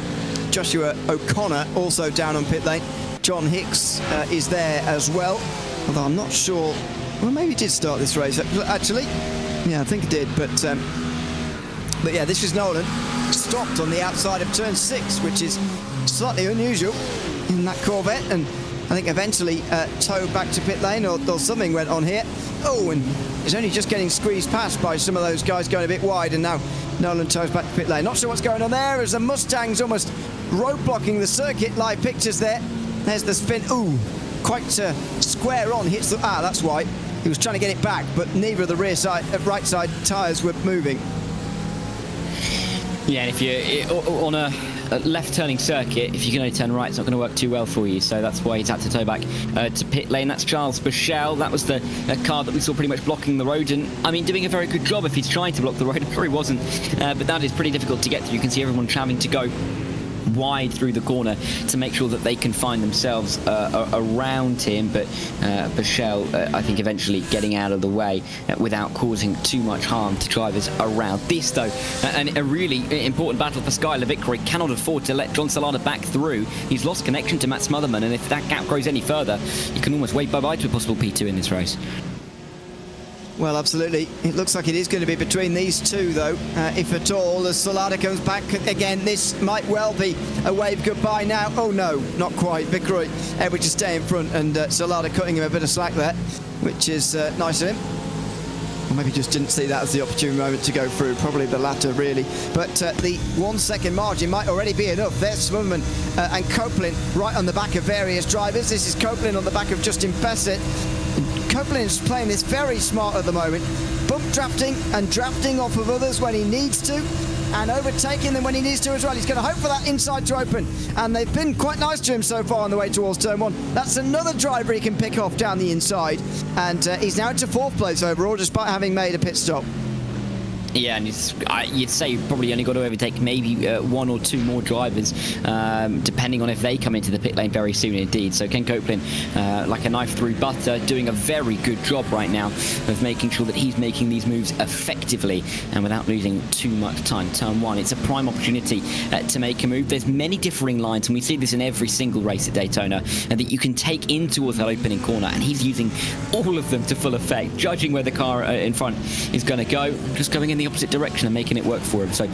Joshua O'Connor also down on pit lane. John Hicks is there as well, although I'm not sure. Well, maybe he did start this race actually. Yeah, I think he did. But yeah, this is Nolan, stopped on the outside of turn 6, which is slightly unusual in that Corvette, and I think eventually towed back to pit lane, or something went on here. Oh, and he's only just getting squeezed past by some of those guys going a bit wide, and now Nolan tows back to pit lane. Not sure what's going on there, as the Mustang's almost roadblocking the circuit. Live pictures there. There's the spin. Ooh, quite square on. Hits the... that's why. He was trying to get it back, but neither of the right side tyres were moving. Yeah, and if you're on a left-turning circuit, if you can only turn right, it's not going to work too well for you. So that's why he's had to tow back to pit lane. That's Charles Bushell. That was the car that we saw pretty much blocking the road. And, I mean, doing a very good job if he's trying to block the road. I'm sure he wasn't. But that is pretty difficult to get through. You can see everyone travelling to go wide through the corner to make sure that they can find themselves around him, but Bichelle, I think, eventually getting out of the way without causing too much harm to drivers around. This, though, and a really important battle for Skylar Vickery. Cannot afford to let John Solana back through. He's lost connection to Matt Smotherman, and if that gap grows any further, you can almost wave bye-bye to a possible P2 in this race. Well, absolutely. It looks like it is going to be between these two, though, if at all. As Solana comes back again, this might well be a wave goodbye now. Oh, no, not quite. Vickery able to stay in front, and Solana cutting him a bit of slack there, which is nice of him. Or maybe just didn't see that as the opportune moment to go through. Probably the latter, really. But the 1 second margin might already be enough. There's Smotherman and Copeland right on the back of various drivers. This is Copeland on the back of Justin Bassett. Copeland is playing this very smart at the moment, bump drafting and drafting off of others when he needs to, and overtaking them when he needs to as well. He's going to hope for that inside to open, and they've been quite nice to him so far on the way towards turn 1. That's another driver he can pick off down the inside, and he's now into 4th place overall, despite having made a pit stop. Yeah, and you'd say you've probably only got to overtake maybe 1 or 2 more drivers, depending on if they come into the pit lane very soon indeed. So Ken Copeland, like a knife through butter, doing a very good job right now of making sure that he's making these moves effectively and without losing too much time. Turn 1, it's a prime opportunity to make a move. There's many differing lines, and we see this in every single race at Daytona, and that you can take in towards that opening corner, and he's using all of them to full effect, judging where the car in front is going to go, just going in the opposite direction and making it work for him. So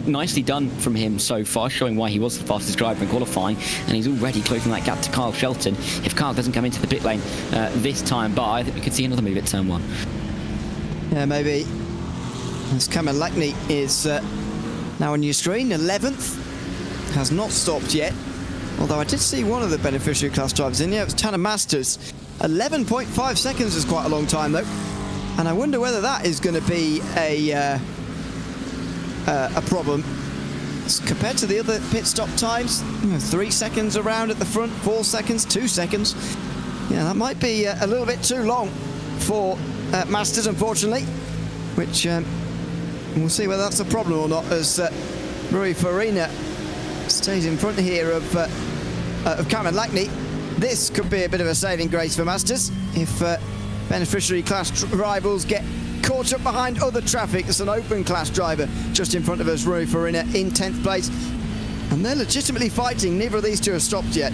nicely done from him so far, showing why he was the fastest driver in qualifying, and he's already closing that gap to Kyle Shelton. If Kyle doesn't come into the pit lane this time by, I think we could see another move at turn 1. Yeah, maybe. As Cameron Lackney is now on your screen, 11th, has not stopped yet, although I did see one of the beneficiary class drivers in. Yeah, it was Tanner Masters. 11.5 seconds is quite a long time, though. And I wonder whether that is going to be a problem compared to the other pit stop times. 3 seconds around at the front, 4 seconds, 2 seconds. Yeah, that might be a little bit too long for Masters, unfortunately. Which we'll see whether that's a problem or not, as Rui Farina stays in front here of Cameron Lackney. This could be a bit of a saving grace for Masters if beneficiary class rivals get caught up behind other traffic. It's an open class driver just in front of us, Rui Farina, in 10th place, and they're legitimately fighting. Neither of these two have stopped yet.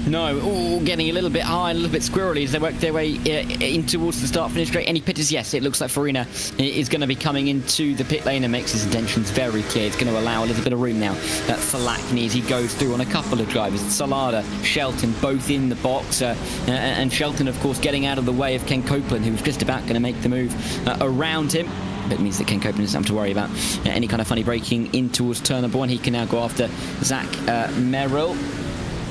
No, all getting a little bit high, a little bit squirrely as they work their way in towards the start-finish straight. Any pitters? Yes, it looks like Farina is going to be coming into the pit lane and makes his intentions very clear. It's going to allow a little bit of room now for Lackney as he goes through on a couple of drivers. Solana, Shelton, both in the box, and Shelton, of course, getting out of the way of Ken Copeland, who's just about going to make the move around him. It means that Ken Copeland doesn't have to worry about any kind of funny braking in towards turn number 1. He can now go after Zach Merrill.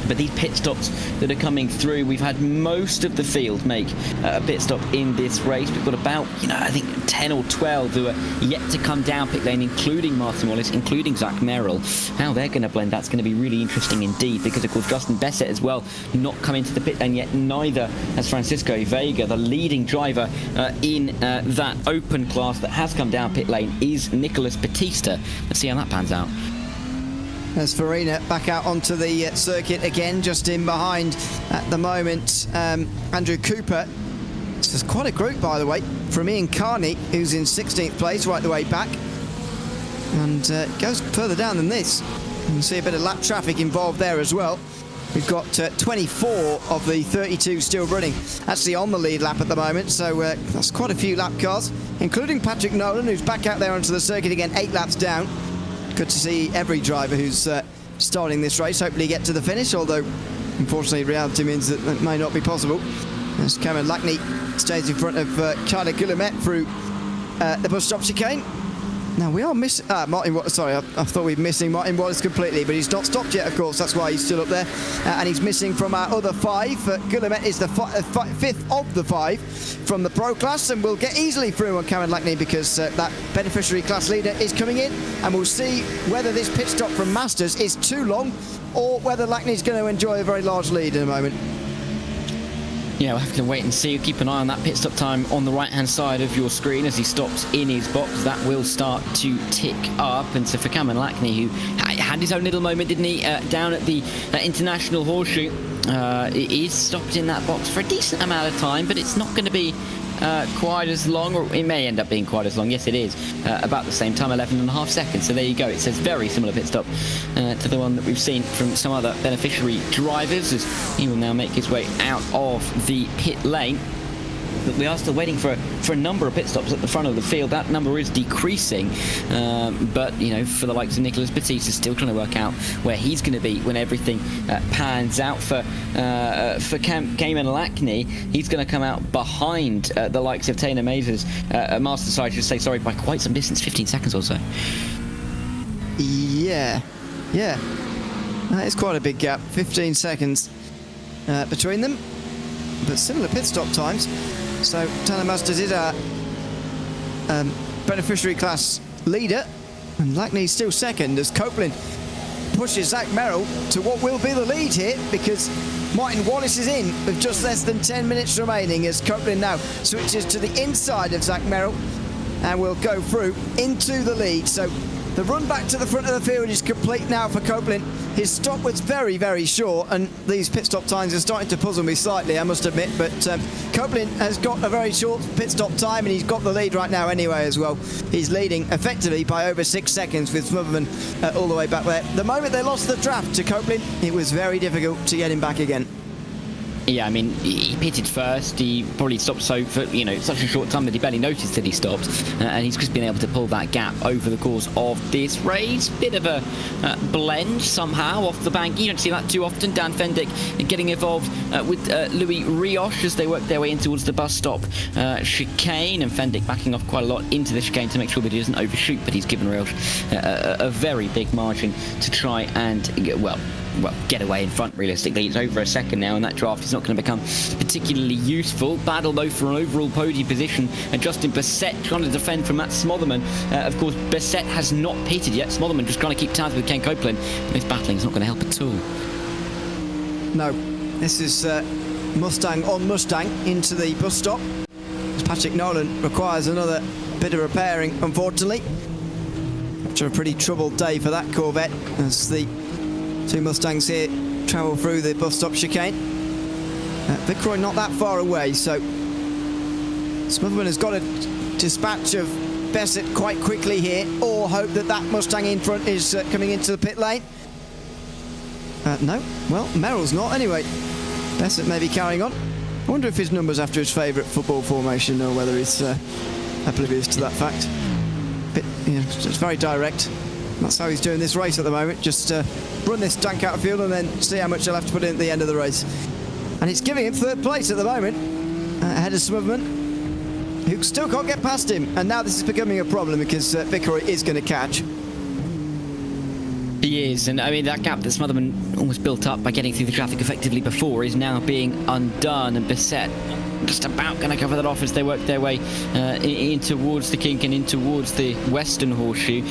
But these pit stops that are coming through, we've had most of the field make a pit stop in this race. We've got about, I think 10 or 12 who are yet to come down pit lane, including Martin Wallace, including Zach Merrill. How they're going to blend, that's going to be really interesting indeed, because of course Justin Bassett as well not come into the pit lane yet, neither has Francisco Vega. The leading driver in that open class that has come down pit lane is Nicolas Batista. Let's see how that pans out. As Farina back out onto the circuit again, just in behind at the moment, Andrew Cooper. This is quite a group, by the way, from Ian Carney, who's in 16th place right the way back, and goes further down than this. You can see a bit of lap traffic involved there as well. We've got 24 of the 32 still running, actually on the lead lap at the moment, so that's quite a few lap cars, including Patrick Nolan, who's back out there onto the circuit again, 8 laps down. Good to see every driver who's starting this race hopefully get to the finish, although unfortunately reality means that that may not be possible. As Cameron Lackney stays in front of Carla Guillemette through the bus stop chicane. Now we are missing Martin Wallace. Sorry, I thought we were missing Martin Wallace completely, but he's not stopped yet, of course. That's why he's still up there, and he's missing from our other 5. Guillemette is the 5th of the 5 from the pro class, and we'll get easily through on Cameron Lackney because that beneficiary class leader is coming in, and we'll see whether this pit stop from Masters is too long or whether Lackney's going to enjoy a very large lead in a moment. Yeah, we'll have to wait and see. Keep an eye on that pit stop time on the right-hand side of your screen as he stops in his box. That will start to tick up. And so for Cameron Lackney, who had his own little moment, didn't he, down at the International Horseshoe, he is stopped in that box for a decent amount of time, but it's not going to be quite as long, or it may end up being quite as long. Yes, it is. About the same time, 11.5 seconds. So there you go. It says very similar pit stop to the one that we've seen from some other beneficiary drivers, as he will now make his way out of the pit lane. But we are still waiting for a number of pit stops at the front of the field. That number is decreasing, but you know, for the likes of Nicholas Batista, still trying to work out where he's going to be when everything pans out. For Cameron Lackney, he's going to come out behind the likes of Taylor Mazur's master side, I should say, sorry, by quite some distance, 15 seconds or so. Yeah, that is quite a big gap, 15 seconds between them, but similar pit stop times. So Taylor Masters is our beneficiary class leader, and Lackney's still second as Copeland pushes Zach Merrill to what will be the lead here, because Martin Wallace is in with just less than 10 minutes remaining as Copeland now switches to the inside of Zach Merrill and will go through into the lead. So the run back to the front of the field is complete now for Copeland. His stop was very, very short, and these pit stop times are starting to puzzle me slightly, I must admit. But Copeland has got a very short pit stop time, and he's got the lead right now anyway as well. He's leading effectively by over 6 seconds with Smotherman all the way back there. The moment they lost the draft to Copeland, it was very difficult to get him back again. Yeah, I mean, he pitted first. He probably stopped for such a short time that he barely noticed that he stopped, and he's just been able to pull that gap over the course of this race. Bit of a blend somehow off the bank. You don't see that too often. Dan Fendick getting involved with Louis Rioch as they work their way in towards the bus stop chicane, and Fendick backing off quite a lot into the chicane to make sure that he doesn't overshoot. But he's given Rioch a very big margin to try and get away in front. Realistically, it's over a second now, and that draft is not going to become particularly useful. Battle though for an overall podium position, and Justin Bassett trying to defend from Matt Smotherman. Of course, Bassett has not pitted yet. Smotherman just trying to keep tabs with Ken Copeland. This battling is not going to help at all. No, this is Mustang on Mustang into the bus stop. Patrick Nolan requires another bit of repairing, unfortunately. After a pretty troubled day for that Corvette, as the two Mustangs here travel through the bus stop chicane. Fitzroy not that far away, so Smotherman has got to dispatch of Bassett quite quickly here, or hope that that Mustang in front is coming into the pit lane. No, well, Merrill's not anyway. Bassett may be carrying on. I wonder if his number's after his favourite football formation, or whether he's oblivious to that fact. But, it's very direct. That's how he's doing this race at the moment. Just run this tank out of field and then see how much he'll have to put in at the end of the race. And it's giving him third place at the moment, ahead of Smotherman, who still can't get past him. And now this is becoming a problem because Fitzroy is going to catch. He is, and I mean, that gap that Smotherman almost built up by getting through the traffic effectively before is now being undone, and Bassett just about going to cover that off as they work their way in towards the kink and in towards the western horseshoe.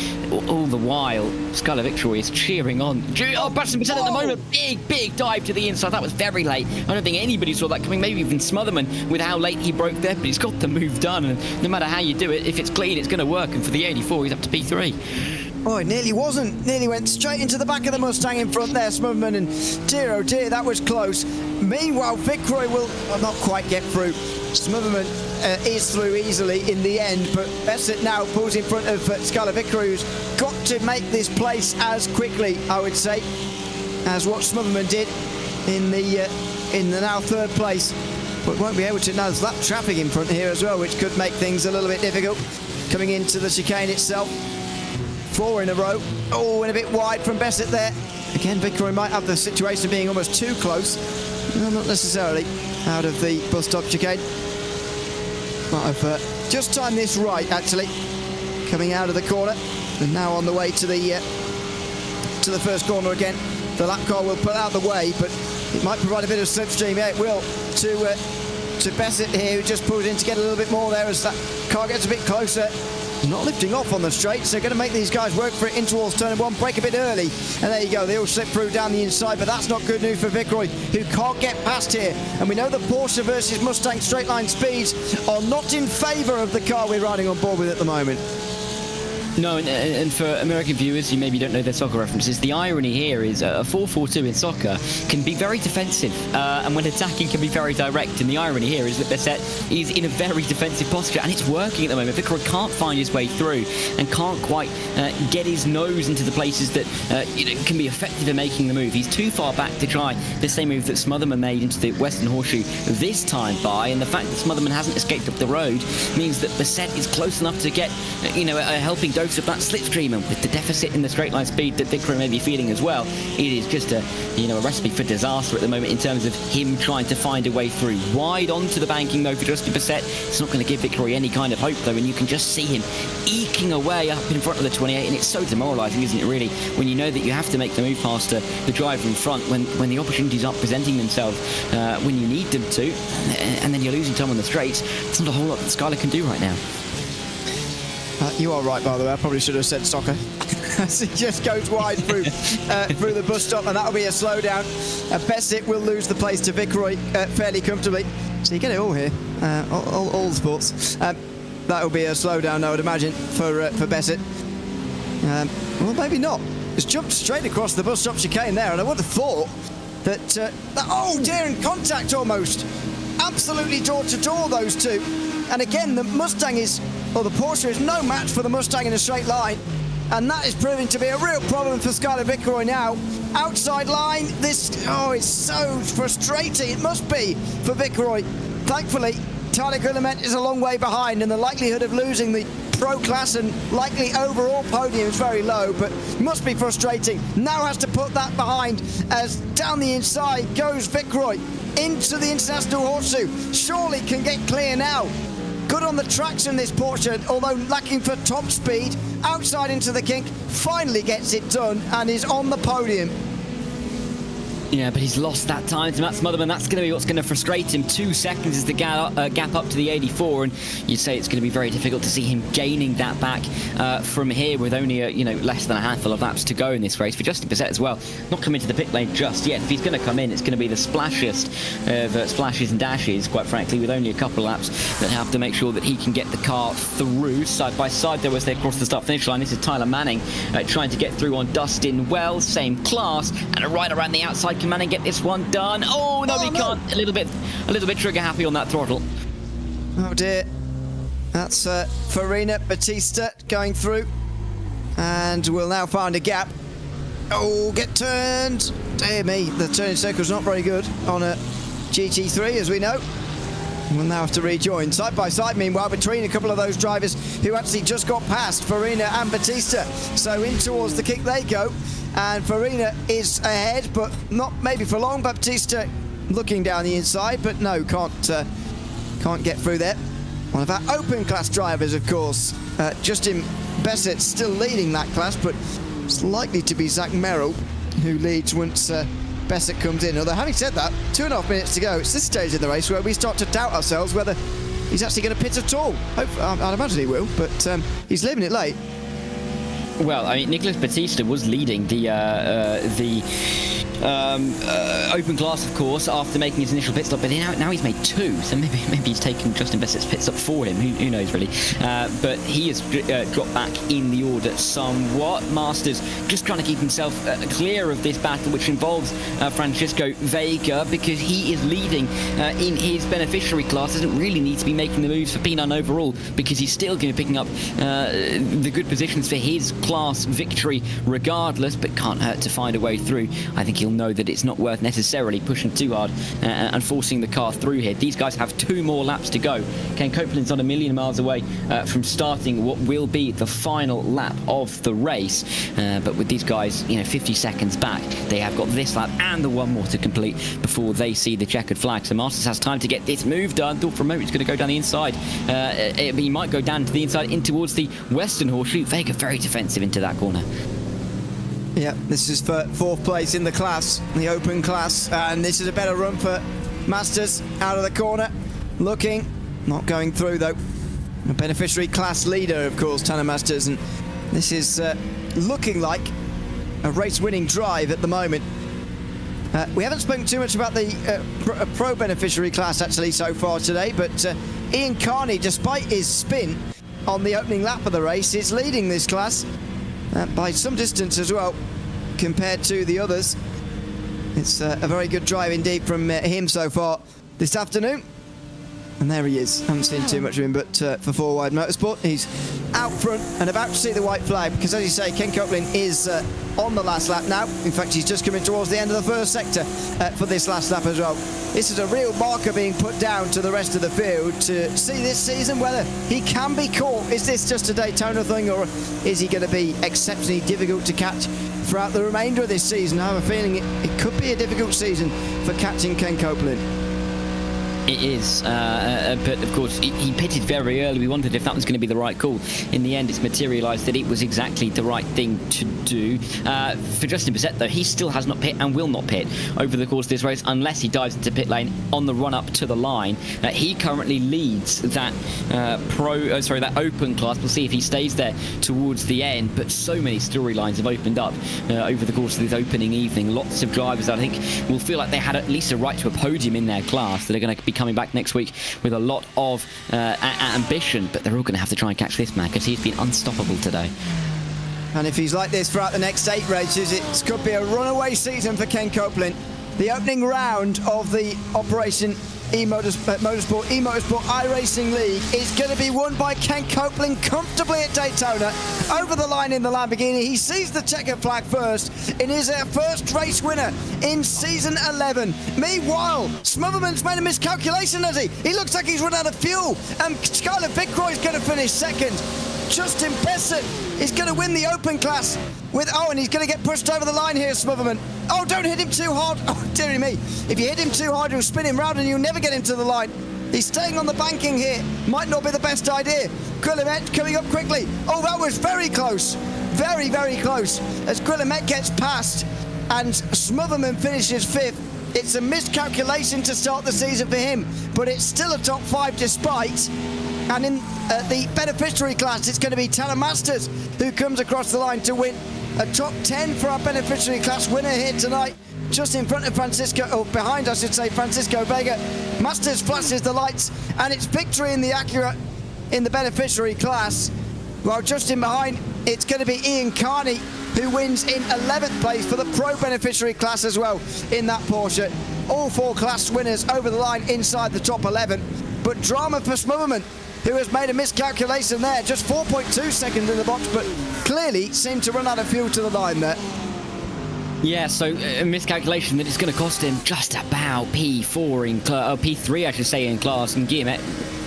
All the while, Skylar Victory is cheering on. Bassett at the moment, big dive to the inside. That was very late. I don't think anybody saw that coming, maybe even Smotherman, with how late he broke there, but he's got the move done, and no matter how you do it, if it's clean, it's going to work, and for the 84, he's up to P3. Oh, it nearly wasn't. Nearly went straight into the back of the Mustang in front there, Smotherman, and dear, oh dear, that was close. Meanwhile, Fitzroy will not quite get through. Smotherman is through easily in the end, but Bassett now pulls in front of Skylar Vickery, who's got to make this place as quickly, I would say, as what Smotherman did in the now third place, but won't be able to. Now there's that traffic in front here as well, which could make things a little bit difficult coming into the chicane itself. 4 in a row. Oh, and a bit wide from Bassett there. Again, Vickery might have the situation being almost too close. No, not necessarily. Out of the bus stop chicane. Might have just timed this right, actually. Coming out of the corner, and now on the way to the first corner again. The lap car will pull out the way, but it might provide a bit of slipstream. Yeah, it will, to to Beckett here, who just pulled in to get a little bit more there as that car gets a bit closer. Not lifting off on the straights. They're going to make these guys work for it in towards turn one, break a bit early. And there you go, they all slip through down the inside, but that's not good news for Vickroy, who can't get past here. And we know the Porsche versus Mustang straight line speeds are not in favour of the car we're riding on board with at the moment. No, and for American viewers who maybe don't know their soccer references, the irony here is a 4-4-2 in soccer can be very defensive, and when attacking can be very direct. And the irony here is that Beckett is in a very defensive posture, and it's working at the moment. Vickroy can't find his way through and can't quite get his nose into the places that can be effective in making the move. He's too far back to try the same move that Smotherman made into the Western Horseshoe this time by, and the fact that Smotherman hasn't escaped up the road means that Beckett is close enough to get a helping dose of that slipstream, and with the deficit in the straight line speed that Vickroy may be feeling as well, it is just a recipe for disaster at the moment in terms of him trying to find a way through. Wide onto the banking though for Justin Beckett. It's not going to give Vickroy any kind of hope though, and you can just see him eking away up in front of the 28, and it's so demoralising, isn't it really, when you know that you have to make the move past the driver in front when the opportunities aren't presenting themselves when you need them to, and then you're losing time on the straights. There's not a whole lot that Skyler can do right now. You are right, by the way. I probably should have said soccer. As he just goes wide through the bus stop, and that'll be a slowdown. Beckett will lose the place to Vickroy fairly comfortably. So you get it all here, all sports. That'll be a slowdown, I would imagine, for Beckett. Well, maybe not. It's jumped straight across the bus stop chicane there, and I would have thought that... oh dear, in contact almost. Absolutely door-to-door, those two. And again, the Mustang the Porsche is no match for the Mustang in a straight line. And that is proving to be a real problem for Skyler Vickroy now. Outside line, it's so frustrating. It must be for Vickroy. Thankfully, Tyler Guillemette is a long way behind, and the likelihood of losing the Pro Class and likely overall podium is very low, but must be frustrating. Now has to put that behind as down the inside goes Vickroy into the International Horseshoe. Surely can get clear now. Good on the tracks in this Porsche, although lacking for top speed. Outside into the kink, finally gets it done and is on the podium. Yeah, but he's lost that time to Matt Smotherman. That's going to be what's going to frustrate him. 2 seconds is the gap up to the 84, and you'd say it's going to be very difficult to see him gaining that back from here with only less than a handful of laps to go in this race. For Justin Beckett as well, not coming to the pit lane just yet. If he's going to come in, it's going to be the splashiest of splashes and dashes, quite frankly, with only a couple of laps that have to make sure that he can get the car through side by side there as they cross the start-finish line. This is Tyler Manning trying to get through on Dustin Wells, same class, and right around the outside. Can Manning get this one done? Oh no, he can't. A little bit trigger happy on that throttle. Oh dear. That's Farina Batista going through, and we'll now find a gap. Oh, get turned. Dear me, the turning circle's not very good on a GT3, as we know. We'll now have to rejoin side by side, meanwhile, between a couple of those drivers who actually just got past Farina and Batista. So in towards the kick they go, and Farina is ahead, but not maybe for long. Batista looking down the inside, but no, can't get through there. One of our open class drivers, of course, Justin Beckett still leading that class, but it's likely to be Zach Merrill who leads once Beckett comes in. Although having said that, 2.5 minutes to go. It's this stage in the race where we start to doubt ourselves whether he's actually going to pit at all. I'd imagine he will, but he's leaving it late. Well, I mean, Nicholas Batista was leading the open class, of course, after making his initial pit stop, but now he's made 2, so maybe he's taken Justin Beckett's pit stop for him. Who knows, really? But he has dropped back in the order somewhat. Masters just trying to keep himself clear of this battle, which involves Francisco Vega, because he is leading in his beneficiary class. Doesn't really need to be making the moves for P9 overall, because he's still going to be picking up the good positions for his class victory regardless, but can't hurt to find a way through. I think he'll know that it's not worth necessarily pushing too hard and forcing the car through here. These guys have 2 more laps to go. Ken Copeland's not a million miles away from starting what will be the final lap of the race, but with these guys 50 seconds back, they have got this lap and the one more to complete before they see the checkered flag. So Masters has time to get this move done. Thought for a moment he's going to go down the inside. He might go down to the inside in towards the Western Horseshoe. Vega very defensive into that corner. Yeah, this is for 4th place in the class, the open class, and this is a better run for Masters out of the corner. looking, not going through though. A beneficiary class leader, of course, Tanner Masters, and this is looking like a race-winning drive at the moment. We haven't spoken too much about the pro beneficiary class actually so far today, but Ian Carney, despite his spin on the opening lap of the race, is leading this class by some distance as well compared to the others. It's a very good drive indeed from him so far this afternoon. And there he is. Haven't seen too much of him, but for 4 Wide Motorsport, he's out front and about to see the white flag, because as you say, Ken Copeland is on the last lap now. In fact, he's just coming towards the end of the first sector for this last lap as well. This is a real marker being put down to the rest of the field to see this season whether he can be caught. Is this just a Daytona thing, or is he going to be exceptionally difficult to catch throughout the remainder of this season? I have a feeling it could be a difficult season for catching Ken Copeland. It is, but of course he pitted very early. We wondered if that was going to be the right call. In the end, it's materialised that it was exactly the right thing to do. For Justin Bissett, though, he still has not pit and will not pit over the course of this race unless he dives into pit lane on the run up to the line. He currently leads that that open class. We'll see if he stays there towards the end. But so many storylines have opened up over the course of this opening evening. Lots of drivers, I think, will feel like they had at least a right to a podium in their class. That are going to be coming back next week with a lot of ambition, but they're all going to have to try and catch this man because he's been unstoppable today. And if he's like this throughout the next 8 races, it could be a runaway season for Ken Copeland. The opening round of the Operation eMotorsport iRacing League is going to be won by Ken Copeland comfortably at Daytona. Over the line in the Lamborghini, he sees the checkered flag first in his first race winner in season 11. Meanwhile, Smotherman's made a miscalculation, has he? He looks like he's run out of fuel, and Skylar Fitzroy's going to finish second. Justin Bissett is going to win the open class and he's going to get pushed over the line here, Smotherman. Oh, don't hit him too hard. Oh, dearie me. If you hit him too hard, you'll spin him round and you'll never get him to the line. He's staying on the banking here. Might not be the best idea. Quillemette coming up quickly. Oh, that was very close. Very, very close. As Quillemette gets past and Smotherman finishes 5th. It's a miscalculation to start the season for him, but it's still a top 5 despite. And in the beneficiary class, it's going to be Tanner Masters who comes across the line to win a top 10 for our beneficiary class winner here tonight. Just in front of behind, I should say, Francisco Vega. Masters flashes the lights, and it's victory in the Acura in the beneficiary class. While just in behind, it's going to be Ian Carney who wins in 11th place for the pro beneficiary class as well in that Porsche. All 4 class winners over the line inside the top 11. But drama for Smotherman, who has made a miscalculation there, just 4.2 seconds in the box, but clearly seemed to run out of fuel to the line there. Yeah, so a miscalculation that is going to cost him just about P3, I should say, in class. And Guillemette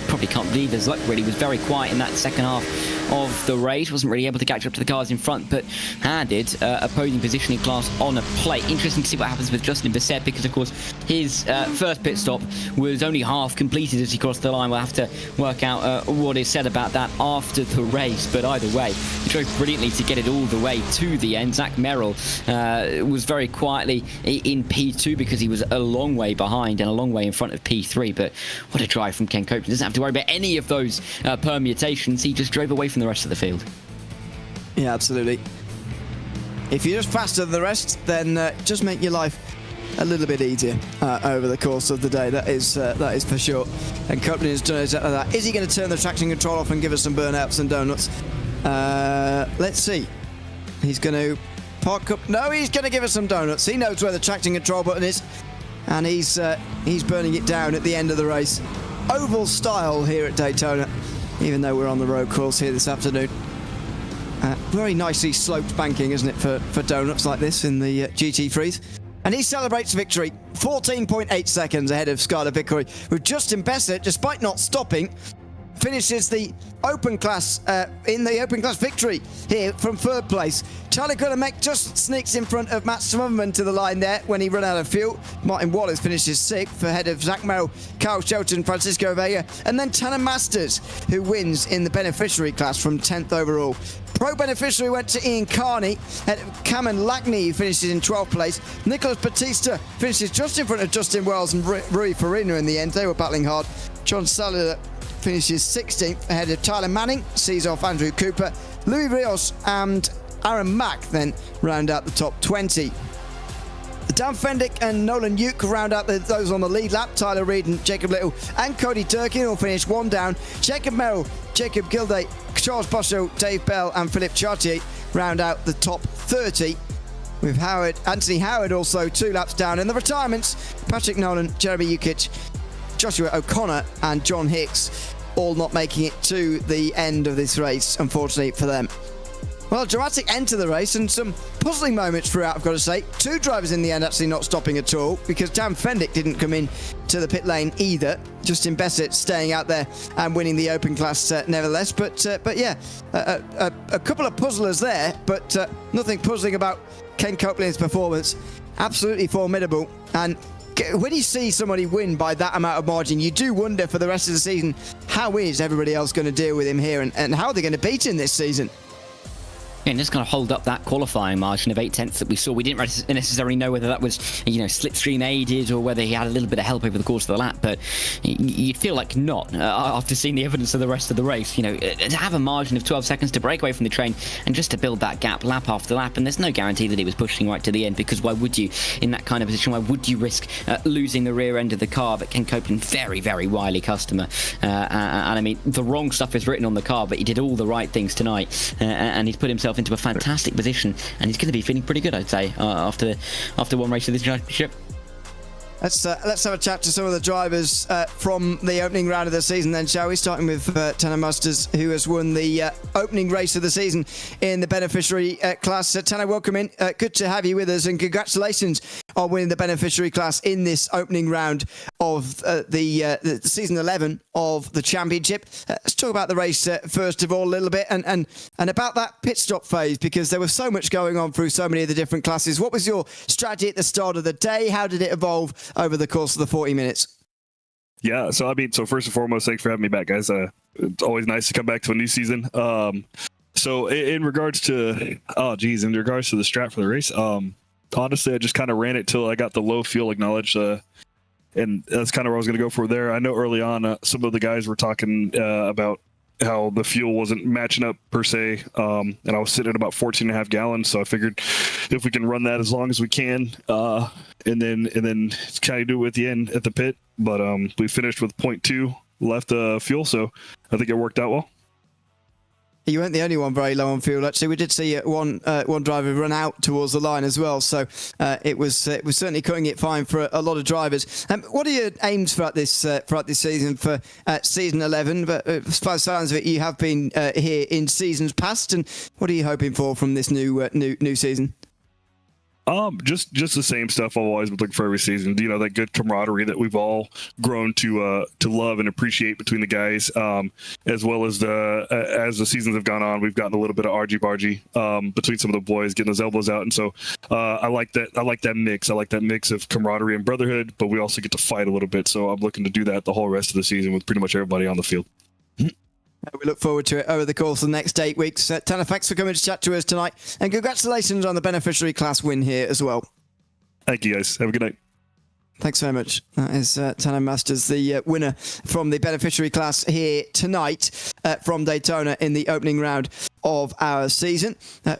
probably can't believe his luck, really. He was very quiet in that second half of the race, wasn't really able to catch up to the cars in front, but handed a podium position in class on a plate. Interesting to see what happens with Justin Bissett, because of course his first pit stop was only half completed as he crossed the line. We'll have to work out what is said about that after the race, but either way, he drove brilliantly to get it all the way to the end. Zach Merrill was very quietly in P2 because he was a long way behind and a long way in front of P3, but what a drive from Ken Copeland. Doesn't have to worry about any of those permutations. He just drove away from the rest of the field. Yeah, absolutely. If you're just faster than the rest, then just make your life a little bit easier over the course of the day. That is for sure. And Copeland has done exactly that. Is he going to turn the traction control off and give us some burnouts and donuts? Let's see. He's going to park up. No, he's going to give us some donuts. He knows where the traction control button is, and he's burning it down at the end of the race. Oval style here at Daytona, even though we're on the road course here this afternoon. Very nicely sloped banking, isn't it, for donuts like this in the GT3s. And he celebrates victory, 14.8 seconds ahead of Skylar Vickery, with Justin Bissett, despite not stopping, finishes the open class in the open class victory here from 3rd place. Charlie Quillemette just sneaks in front of Matt Smotherman to the line there when he ran out of fuel. Martin Wallace finishes 6th ahead of Zach Merrill, Kyle Shelton, Francisco Vega, and then Tanner Masters, who wins in the beneficiary class from 10th overall. Pro beneficiary went to Ian Carney, and Cameron Lackney, who finishes in 12th place. Nicholas Batista finishes just in front of Justin Wells and Rui Farina in the end. They were battling hard. John Sullivan finishes 16th ahead of Tyler Manning, sees off Andrew Cooper. Louis Rios and Aaron Mack then round out the top 20. Dan Fendick and Nolan Uke round out those on the lead lap. Tyler Reid and Jacob Little and Cody Durkin will finish one down. Jacob Merrill, Jacob Gilday, Charles Boscho, Dave Bell and Philippe Chartier round out the top 30. With Anthony Howard also 2 laps down. In the retirements, Patrick Nolan, Jeremy Ukic, Joshua O'Connor and John Hicks all not making it to the end of this race, unfortunately for them. Well, dramatic end to the race and some puzzling moments throughout, I've got to say. 2 drivers in the end actually not stopping at all because Dan Fendick didn't come in to the pit lane either. Justin Bessett staying out there and winning the Open class nevertheless. But yeah, a couple of puzzlers there, but nothing puzzling about Ken Copeland's performance. Absolutely formidable. And when you see somebody win by that amount of margin, you do wonder for the rest of the season, how is everybody else going to deal with him here and how are they going to beat him this season? And just kind of hold up that qualifying margin of 8/10 that we saw. We didn't necessarily know whether that was, slipstream aided or whether he had a little bit of help over the course of the lap, but you'd feel like not after seeing the evidence of the rest of the race. To have a margin of 12 seconds to break away from the train and just to build that gap lap after lap, and there's no guarantee that he was pushing right to the end, because why would you, in that kind of position, why would you risk losing the rear end of the car? But Ken Copeland, very, very wily customer, and I mean, the wrong stuff is written on the car, but he did all the right things tonight, and he's put himself into a fantastic position, and he's going to be feeling pretty good, I'd say, after one race of this championship. Let's have a chat to some of the drivers from the opening round of the season then, shall we? Starting with Tanner Masters, who has won the opening race of the season in the beneficiary class. Tanner, welcome in. Good to have you with us, and congratulations on winning the beneficiary class in this opening round of the season 11 of the championship. Let's talk about the race first of all a little bit, and about that pit stop phase, because there was so much going on through so many of the different classes. What was your strategy at the start of the day? How did it evolve over the course of the 40 minutes? Yeah, so first and foremost, thanks for having me back, guys. It's always nice to come back to a new season. So in regards to the strat for the race, honestly, I just kind of ran it till I got the low fuel acknowledged, and that's kind of where I was going to go for there. I know early on some of the guys were talking about how the fuel wasn't matching up per se, and I was sitting at about 14.5 gallons, so I figured if we can run that as long as we can, and then kind of do it at the end at the pit. But we finished with 0.2 left fuel, so I think it worked out well. You weren't the only one very low on fuel, actually. We did see one driver run out towards the line as well, so it was certainly cutting it fine for a lot of drivers. What are your aims throughout this season for season 11? But as far as sounds of it, you have been here in seasons past, and what are you hoping for from this new season? Just the same stuff I've always been looking for every season. That good camaraderie that we've all grown to love and appreciate between the guys, as well as as the seasons have gone on, we've gotten a little bit of argy-bargy between some of the boys, getting those elbows out. And so I like that mix. I like that mix of camaraderie and brotherhood, but we also get to fight a little bit. So I'm looking to do that the whole rest of the season with pretty much everybody on the field. We look forward to it over the course of the next 8 weeks. Tanner, thanks for coming to chat to us tonight, and congratulations on the beneficiary class win here as well. Thank you, guys. Have a good night. Thanks very much. That is Tanner Masters, the winner from the beneficiary class here tonight from Daytona in the opening round of our season.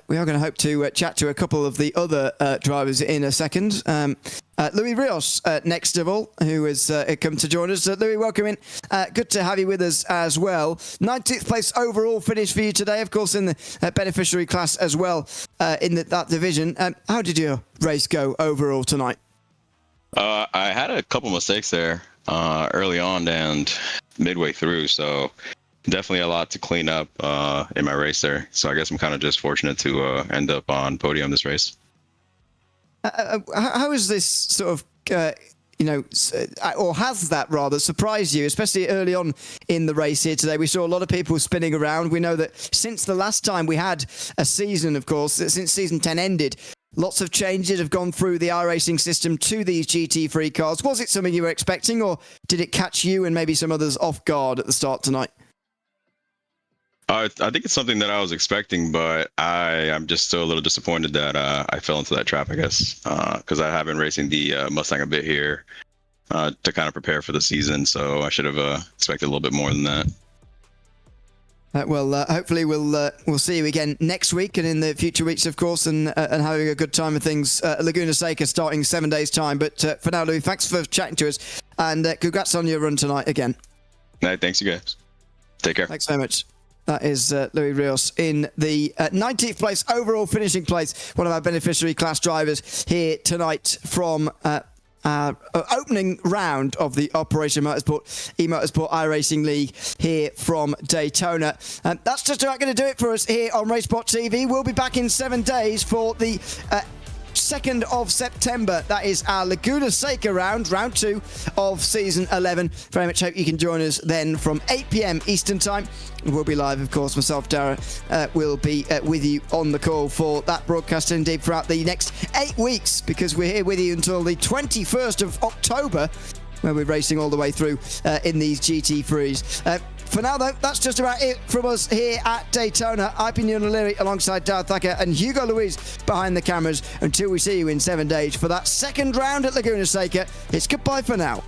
We are going to hope to chat to a couple of the other drivers in a second. Louis Rios, next of all, who has come to join us. Louis, welcome in. Good to have you with us as well. 19th place overall finish for you today, of course, in the beneficiary class as well in that division. How did your race go overall tonight? I had a couple mistakes there early on and midway through, so definitely a lot to clean up in my race there. So I guess I'm kind of just fortunate to end up on podium this race. How is this sort of, or has that rather surprised you, especially early on in the race here today? We saw a lot of people spinning around. We know that since the last time we had a season, of course, since season 10 ended, lots of changes have gone through the iRacing system to these GT3 cars. Was it something you were expecting, or did it catch you and maybe some others off guard at the start tonight? I think it's something that I was expecting, but I'm just still a little disappointed that I fell into that trap, I guess, because I have been racing the Mustang a bit here to kind of prepare for the season. So I should have expected a little bit more than that. Well, hopefully we'll see you again next week and in the future weeks, of course, and having a good time with things. Laguna Seca starting 7 days' time. But for now, Louis, thanks for chatting to us, and congrats on your run tonight again. All right, thanks, you guys. Take care. Thanks very much. That is Louis Rios in the 19th place, overall finishing place, one of our beneficiary class drivers here tonight from opening round of the Operation Motorsport, eMotorsport iRacing League here from Daytona. And that's just about going to do it for us here on RaceSpotTV. We'll be back in 7 days for the 2nd of September. That is our Laguna Seca round 2 of season 11. Very much hope you can join us then from 8 p.m. Eastern time. We'll be live, of course. Myself, Dara, will be with you on the call for that broadcast, and indeed throughout the next 8 weeks, because we're here with you until the 21st of October, where we're racing all the way through in these GT3s. For now, though, that's just about it from us here at Daytona. I've been Ewan O'Leary alongside Dara Thacker and Hugo Luis behind the cameras. Until we see you in 7 days for that second round at Laguna Seca, it's goodbye for now.